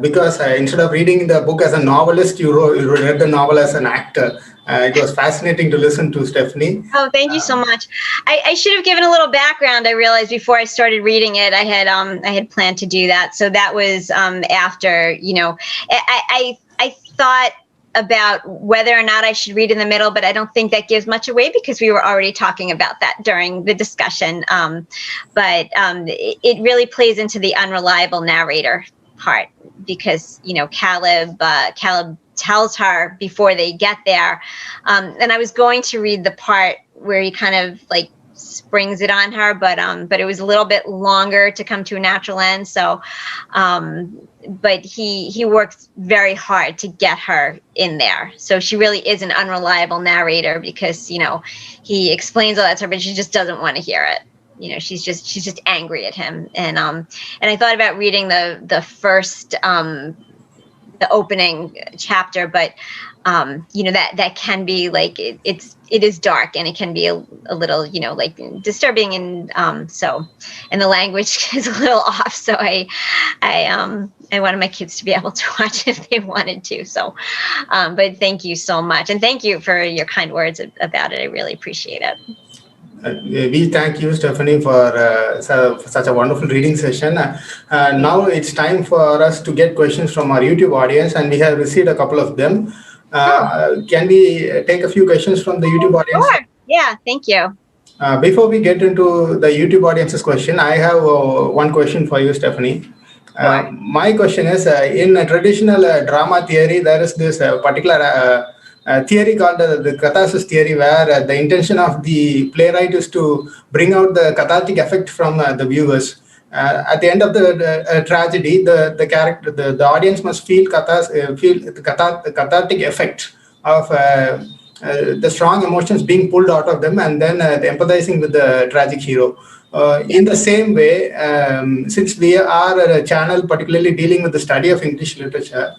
because instead of reading the book as a novelist, you read the novel as an actor. It was fascinating to listen to, Stephanie. Oh, thank you so much. I should have given a little background. I realized before I started reading it, I had planned to do that. So that was after, you know, I thought about whether or not I should read in the middle, but I don't think that gives much away because we were already talking about that during the discussion. But it really plays into the unreliable narrator part because, you know, Caleb tells her before they get there. And I was going to read the part where he kind of like springs it on her, but it was a little bit longer to come to a natural end. So, but he works very hard to get her in there. So she really is an unreliable narrator because, you know, he explains all that to her, but she just doesn't want to hear it. You know, she's just angry at him. And I thought about reading the first, the opening chapter, but you know, that can be like it is dark and it can be a little, you know, like disturbing, and so, and the language is a little off. So I wanted my kids to be able to watch if they wanted to. So, but thank you so much, and thank you for your kind words about it. I really appreciate it. We thank you, Stephanie, for such a wonderful reading session. Now it's time for us to get questions from our YouTube audience, and we have received a couple of them. Can we take a few questions from the YouTube audience? Sure. Yeah, thank you. Before we get into the YouTube audience's question, I have one question for you, Stephanie. Sure. My question is, in a traditional drama theory, there is this particular theory called the catharsis theory, where the intention of the playwright is to bring out the cathartic effect from the viewers. At the end of the tragedy, the audience must feel the cathartic effect of the strong emotions being pulled out of them, and then empathizing with the tragic hero. In the same way, since we are a channel particularly dealing with the study of English literature,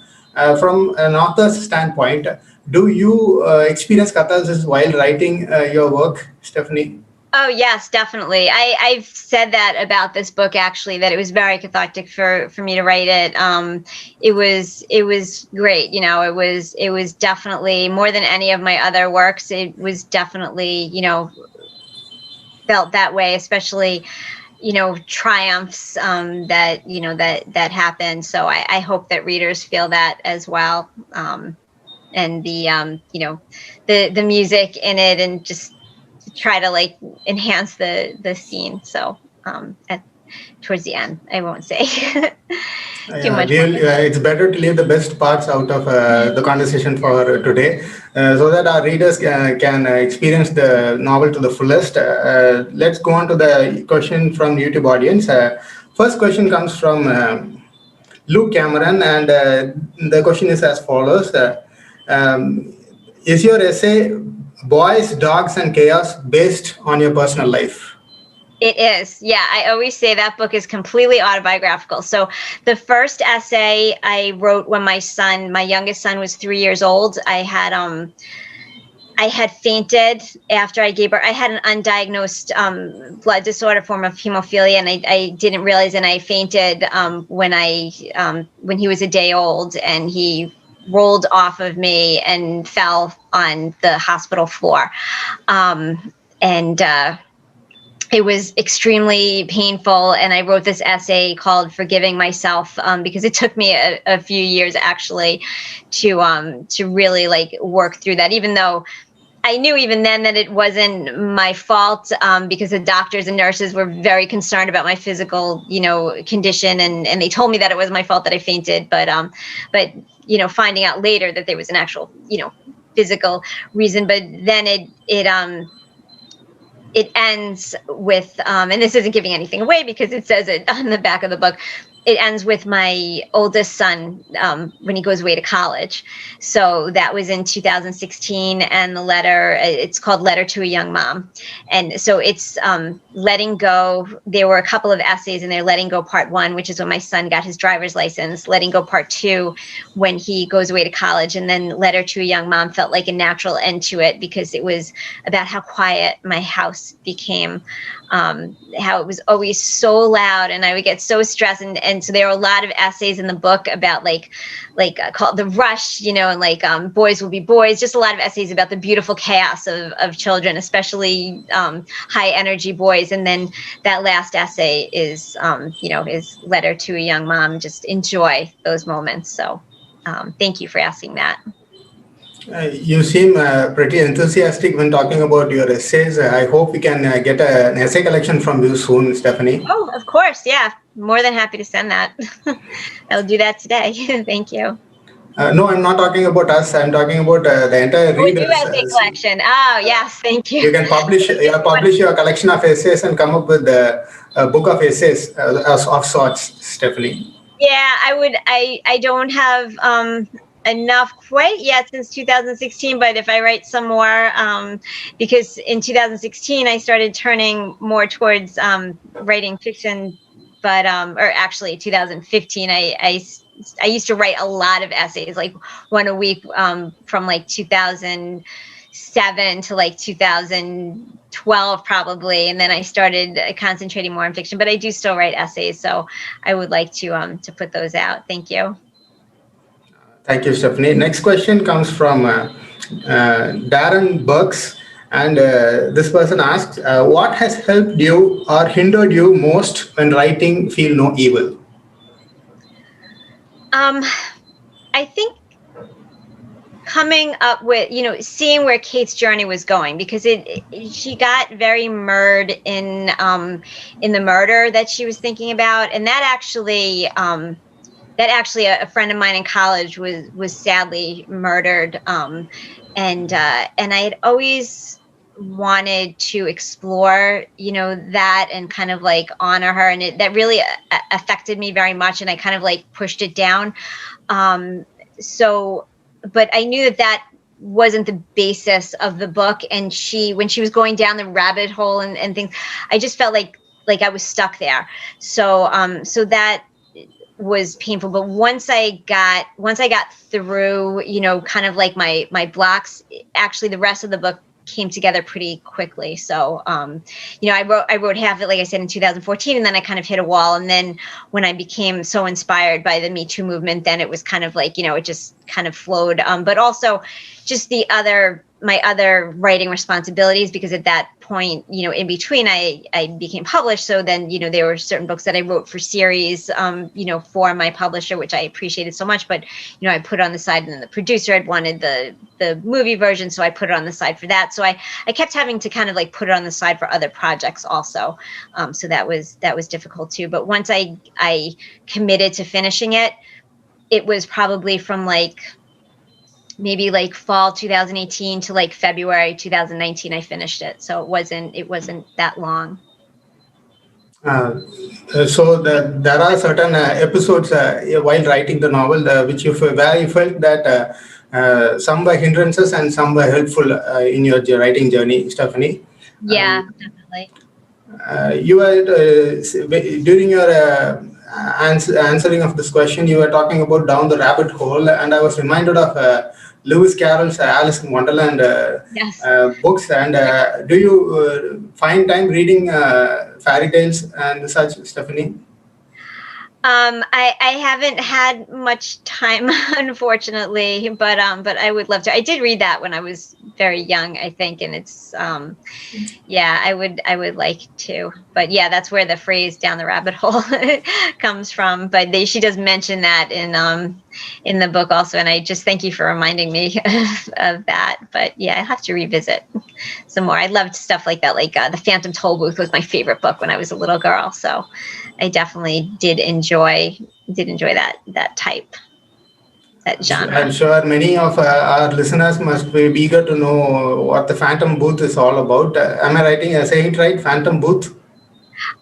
from an author's standpoint, do you experience catharsis while writing your work, Stephanie? Oh, yes, definitely. I've said that about this book, actually, that it was very cathartic for me to write it. It was great. You know, it was definitely more than any of my other works. It was definitely, you know, felt that way, especially, you know, triumphs that, you know, that happened. So I hope that readers feel that as well. And the, you know, the music in it, and just try to like enhance the scene. So towards the end. I won't say too much more. It's better to leave the best parts out of the conversation for today, so that our readers can experience the novel to the fullest. Let's go on to the question from YouTube audience. First question comes from Luke Cameron, and the question is as follows. Um, is your essay Boys, Dogs, and Chaos based on your personal life? It is. Yeah, I always say that book is completely autobiographical. So the first essay I wrote when my youngest son was 3 years old. I had fainted after I gave birth. I had an undiagnosed blood disorder, form of hemophilia, and I didn't realize, and I fainted when he was a day old, and he rolled off of me and fell on the hospital floor. It was extremely painful, and I wrote this essay called "Forgiving Myself" because it took me a few years actually to really like work through that. Even though I knew even then that it wasn't my fault, because the doctors and nurses were very concerned about my physical, condition, and they told me that it was my fault that I fainted. But finding out later that there was an actual, physical reason. But then it ends with, and this isn't giving anything away because it says it on the back of the book. It ends with my oldest son when he goes away to college. So that was in 2016, and the letter, it's called Letter to a Young Mom. And so it's letting go. There were a couple of essays in there. Letting go part 1, which is when my son got his driver's license. Letting go part 2, when he goes away to college. And then Letter to a Young Mom felt like a natural end to it because it was about how quiet my house became. How it was always so loud, and I would get so stressed, and so there are a lot of essays in the book about like called The Rush, and Boys Will Be Boys, just a lot of essays about the beautiful chaos of children, especially high energy boys. And then that last essay is is Letter to a Young Mom. Just enjoy those moments. So thank you for asking that. You seem pretty enthusiastic when talking about your essays. I hope we can get an essay collection from you soon, Stephanie. Oh, of course. Yeah. More than happy to send that. I'll do that today. Thank you. No, I'm not talking about us. I'm talking about the entire readers. Essay collection. Oh, yes. Thank you. You can publish your collection of essays and come up with a book of essays of sorts, Stephanie. Yeah, I would. I don't have enough quite yet since 2016, but if I write some more, because in 2016 I started turning more towards writing fiction, but or actually 2015 I used to write a lot of essays, like one a week, from like 2007 to like 2012 probably, and then I started concentrating more on fiction. But I do still write essays, so I would like to put those out. Thank you. Thank you, Stephanie. Next question comes from Darren Burks, and this person asks, what has helped you or hindered you most when writing Feel No Evil? I think coming up with, seeing where Kate's journey was going, because she got very mired in the murder that she was thinking about, and that actually a friend of mine in college was sadly murdered, and I had always wanted to explore that and kind of like honor her, and that really affected me very much, and I kind of like pushed it down, but I knew that wasn't the basis of the book, and when she was going down the rabbit hole and things, I just felt like I was stuck there, so that was painful. But once I got through, kind of like my blocks, actually the rest of the book came together pretty quickly. So, I wrote half of it, like I said, in 2014, and then I kind of hit a wall. And then when I became so inspired by the Me Too movement, then it was kind of like, it just kind of flowed. But also just the other my other writing responsibilities, because at that point, in between, I became published. So then, there were certain books that I wrote for series, for my publisher, which I appreciated so much. But, I put on the side, and then the producer had wanted the movie version, so I put it on the side for that. So I kept having to kind of like put it on the side for other projects also. So that was difficult too. But once I committed to finishing it, it was probably from maybe fall 2018 to February 2019 I finished it. So it wasn't that long. So there are certain episodes while writing the novel which where you felt that some were hindrances and some were helpful in your writing journey, Stephanie. Yeah, definitely. You were during your answering of this question, you were talking about down the rabbit hole, and I was reminded of Lewis Carroll's Alice in Wonderland Yes. books. And do you find time reading fairy tales and such, Stephanie? I haven't had much time, unfortunately, but I would love to. I did read that when I was very young, I think, and it's yeah, I would like to. But yeah, that's where the phrase "down the rabbit hole" comes from. But she does mention that in the book also, and I just thank you for reminding me of that. But yeah, I have to revisit some more. I loved stuff like that. The Phantom Tollbooth was my favorite book when I was a little girl, so I definitely did enjoy that type, that genre. I'm sure many of our listeners must be eager to know what the Phantom Booth is all about. Am I saying it right? Phantom Booth?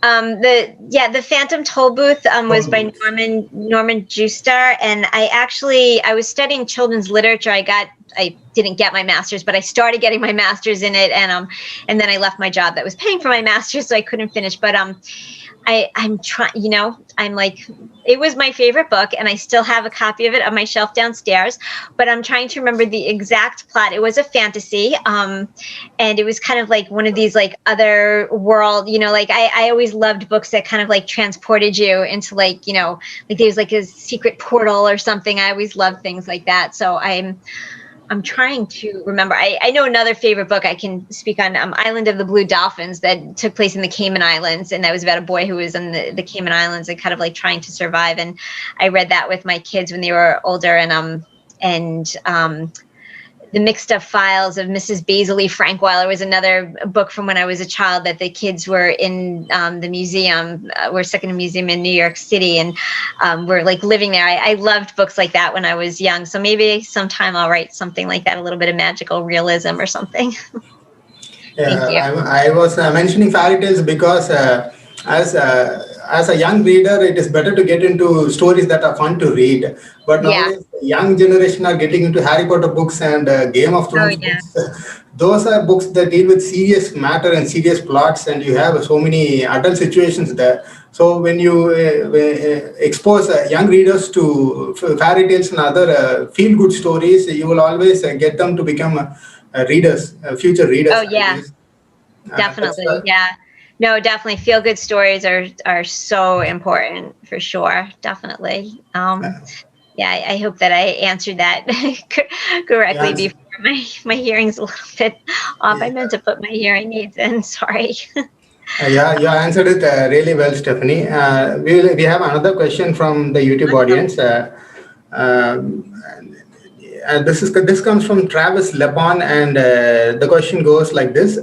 The Phantom Tollbooth was by Norman Juster, and I was studying children's literature. I didn't get my master's, but I started getting my master's in it, and then I left my job that was paying for my master's, so I couldn't finish. But I'm trying, it was my favorite book, and I still have a copy of it on my shelf downstairs, but I'm trying to remember the exact plot. It was a fantasy, and it was kind of like one of these other world, I always loved books that kind of transported you into there's a secret portal or something. I always loved things like that. So I'm trying to remember. I know another favorite book I can speak on, Island of the Blue Dolphins, that took place in the Cayman Islands, and that was about a boy who was in the Cayman Islands and kind of trying to survive. And I read that with my kids when they were older. And The Mixed Up Files of Mrs. Basil E. Frankweiler was another book from when I was a child that the kids were in the museum. We're stuck in a museum in New York City, and we're living there. I loved books like that when I was young. So maybe sometime I'll write something like that, a little bit of magical realism or something. Thank you. I was mentioning fairy tales because as a young reader, it is better to get into stories that are fun to read. But nowadays, the young generation are getting into Harry Potter books and Game of Thrones books. Those are books that deal with serious matter and serious plots, and you have so many adult situations there. So when you expose young readers to fairy tales and other feel-good stories, you will always get them to become readers, future readers. Oh yeah, definitely. Yeah. No, definitely. Feel good stories are so important for sure. Definitely. Yeah, I hope that I answered that correctly before my hearing's a little bit off. I meant to put my hearing aids in. Sorry. Yeah, you answered it really well, Stephanie. We have another question from the YouTube audience. This comes from Travis Lepon, and the question goes like this.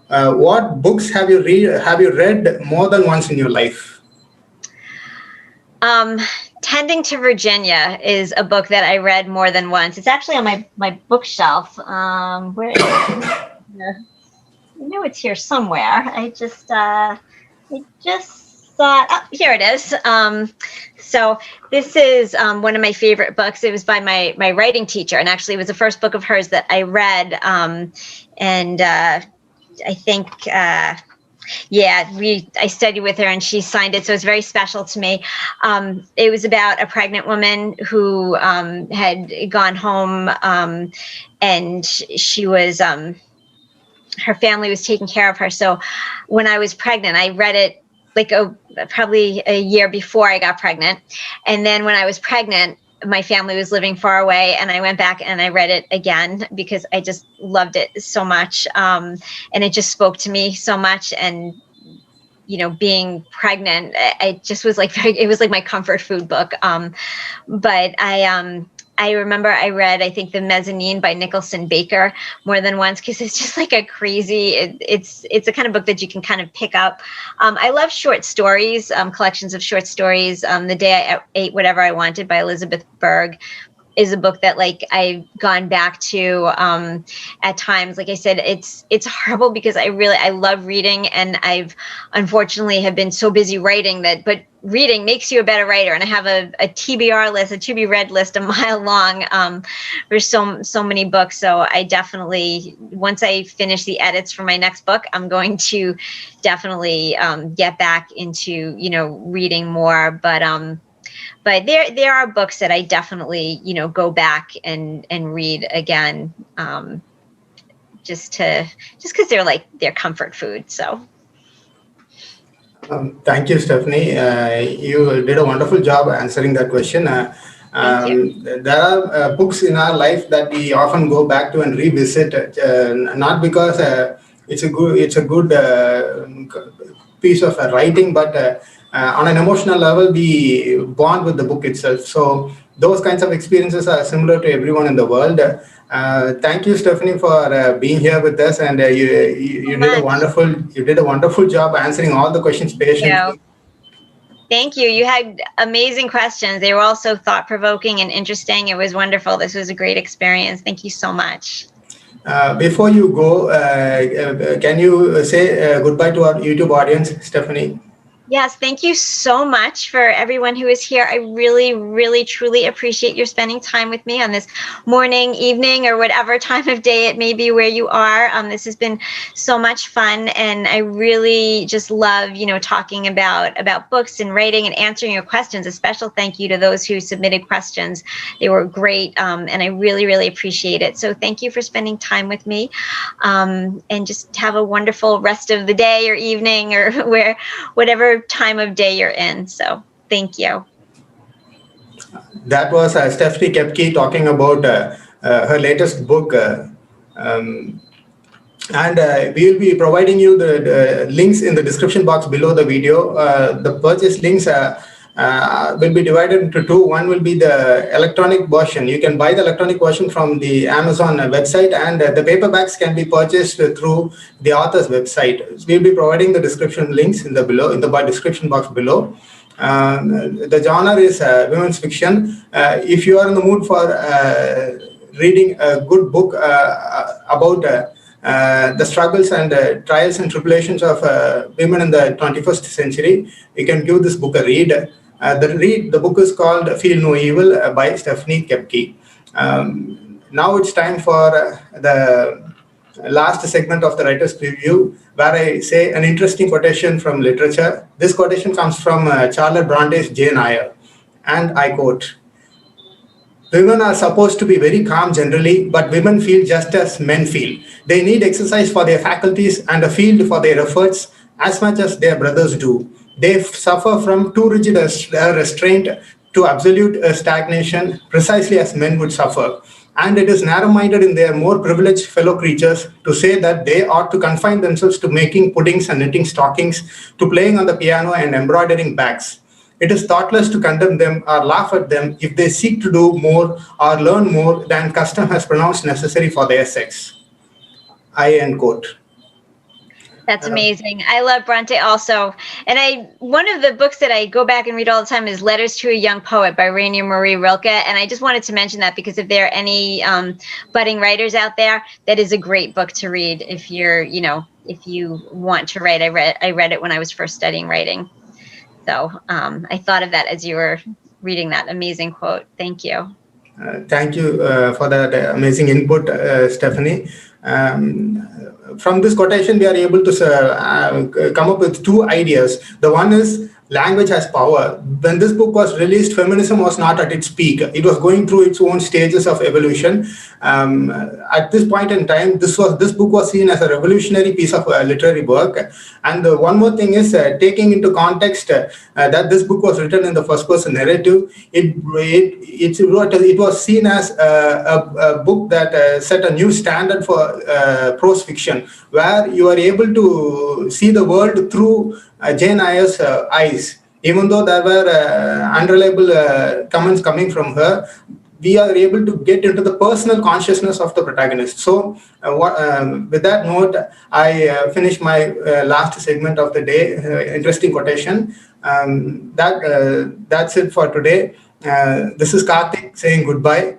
What books have you read more than once in your life? Tending to Virginia is a book that I read more than once. It's actually on my bookshelf. Where is it? I know it's here somewhere. I just thought, oh, here it is. So this is one of my favorite books. It was by my writing teacher, and actually it was the first book of hers that I read. And I think, I studied with her and she signed it. So it's very special to me. It was about a pregnant woman who had gone home and she was, her family was taking care of her. So when I was pregnant, I read it probably a year before I got pregnant. And then when I was pregnant, my family was living far away, and I went back and I read it again because I just loved it so much. And it just spoke to me so much. And, being pregnant, I just was like, it was like my comfort food book. But I remember I read, I think, The Mezzanine by Nicholson Baker more than once because it's just like a crazy, it's a kind of book that you can kind of pick up. I love short stories, collections of short stories. The Day I Ate Whatever I Wanted by Elizabeth Berg is a book that like I've gone back to at times. Like I said, it's horrible because I love reading, and I've unfortunately have been so busy writing but reading makes you a better writer. And I have a TBR list, a to be read list, a mile long. There's so many books. So I definitely, once I finish the edits for my next book, I'm going to definitely get back into, reading more. But there are books that I definitely, go back and read again, just because they're comfort food. So. Thank you, Stephanie. You did a wonderful job answering that question. There are books in our life that we often go back to and revisit, not because it's a good piece of writing, but on an emotional level, we bond with the book itself. So those kinds of experiences are similar to everyone in the world. Thank you, Stephanie, for being here with us, and you did a wonderful job answering all the questions patiently. Thank you. You had amazing questions. They were also thought-provoking and interesting. It was wonderful. This was a great experience. Thank you so much. Before you go, can you say goodbye to our YouTube audience, Stephanie? Yes, thank you so much for everyone who is here. I really, really, truly appreciate your spending time with me on this morning, evening, or whatever time of day it may be where you are. This has been so much fun, and I really just love, talking about books and writing and answering your questions. A special thank you to those who submitted questions. They were great, and I really, really appreciate it. So thank you for spending time with me, and just have a wonderful rest of the day or evening or whatever time of day you're in. So thank you. That was Stephanie Kepke talking about her latest book. And we will be providing you the links in the description box below the video. The purchase links will be divided into two. One will be the electronic version. You can buy the electronic version from the Amazon website, and the paperbacks can be purchased through the author's website. We'll be providing the description links in the description box below. The genre is women's fiction. If you are in the mood for reading a good book about the struggles and trials and tribulations of women in the 21st century, you can give this book a read. The book is called Feel No Evil by Stephanie Kepke. Now it's time for the last segment of the writer's preview, where I say an interesting quotation from literature. This quotation comes from Charlotte Bronte's Jane Eyre, and I quote, "Women are supposed to be very calm generally, but women feel just as men feel. They need exercise for their faculties and a field for their efforts as much as their brothers do. They suffer from too rigid a restraint to absolute stagnation, precisely as men would suffer. And it is narrow-minded in their more privileged fellow creatures to say that they ought to confine themselves to making puddings and knitting stockings, to playing on the piano and embroidering bags. It is thoughtless to condemn them or laugh at them if they seek to do more or learn more than custom has pronounced necessary for their sex." I end quote. That's amazing. I love Bronte also. And one of the books that I go back and read all the time is Letters to a Young Poet by Rainier Marie Rilke. And I just wanted to mention that because if there are any budding writers out there, that is a great book to read if you're, if you want to write. I read it when I was first studying writing. So I thought of that as you were reading that amazing quote. Thank you. Thank you for that amazing input, Stephanie. From this quotation, we are able to come up with two ideas. The one is language has power. When this book was released, feminism was not at its peak. It was going through its own stages of evolution. At this point in time, this book was seen as a revolutionary piece of literary work. And one more thing is taking into context that this book was written in the first person narrative. It was seen as a book that set a new standard for prose fiction, where you are able to see the world through Jane Eyre's eyes. Even though there were unreliable comments coming from her, we are able to get into the personal consciousness of the protagonist. So, with that note, I finish my last segment of the day. Interesting quotation. That's it for today. This is Karthik saying goodbye.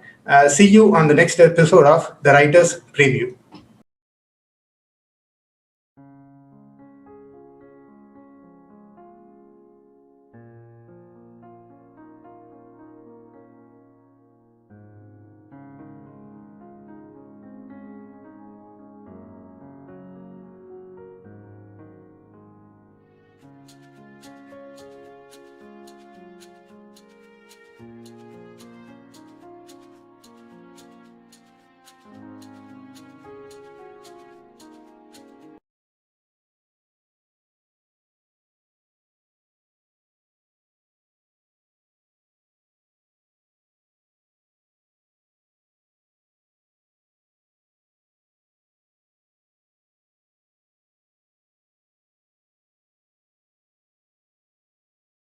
See you on the next episode of The Writer's Preview.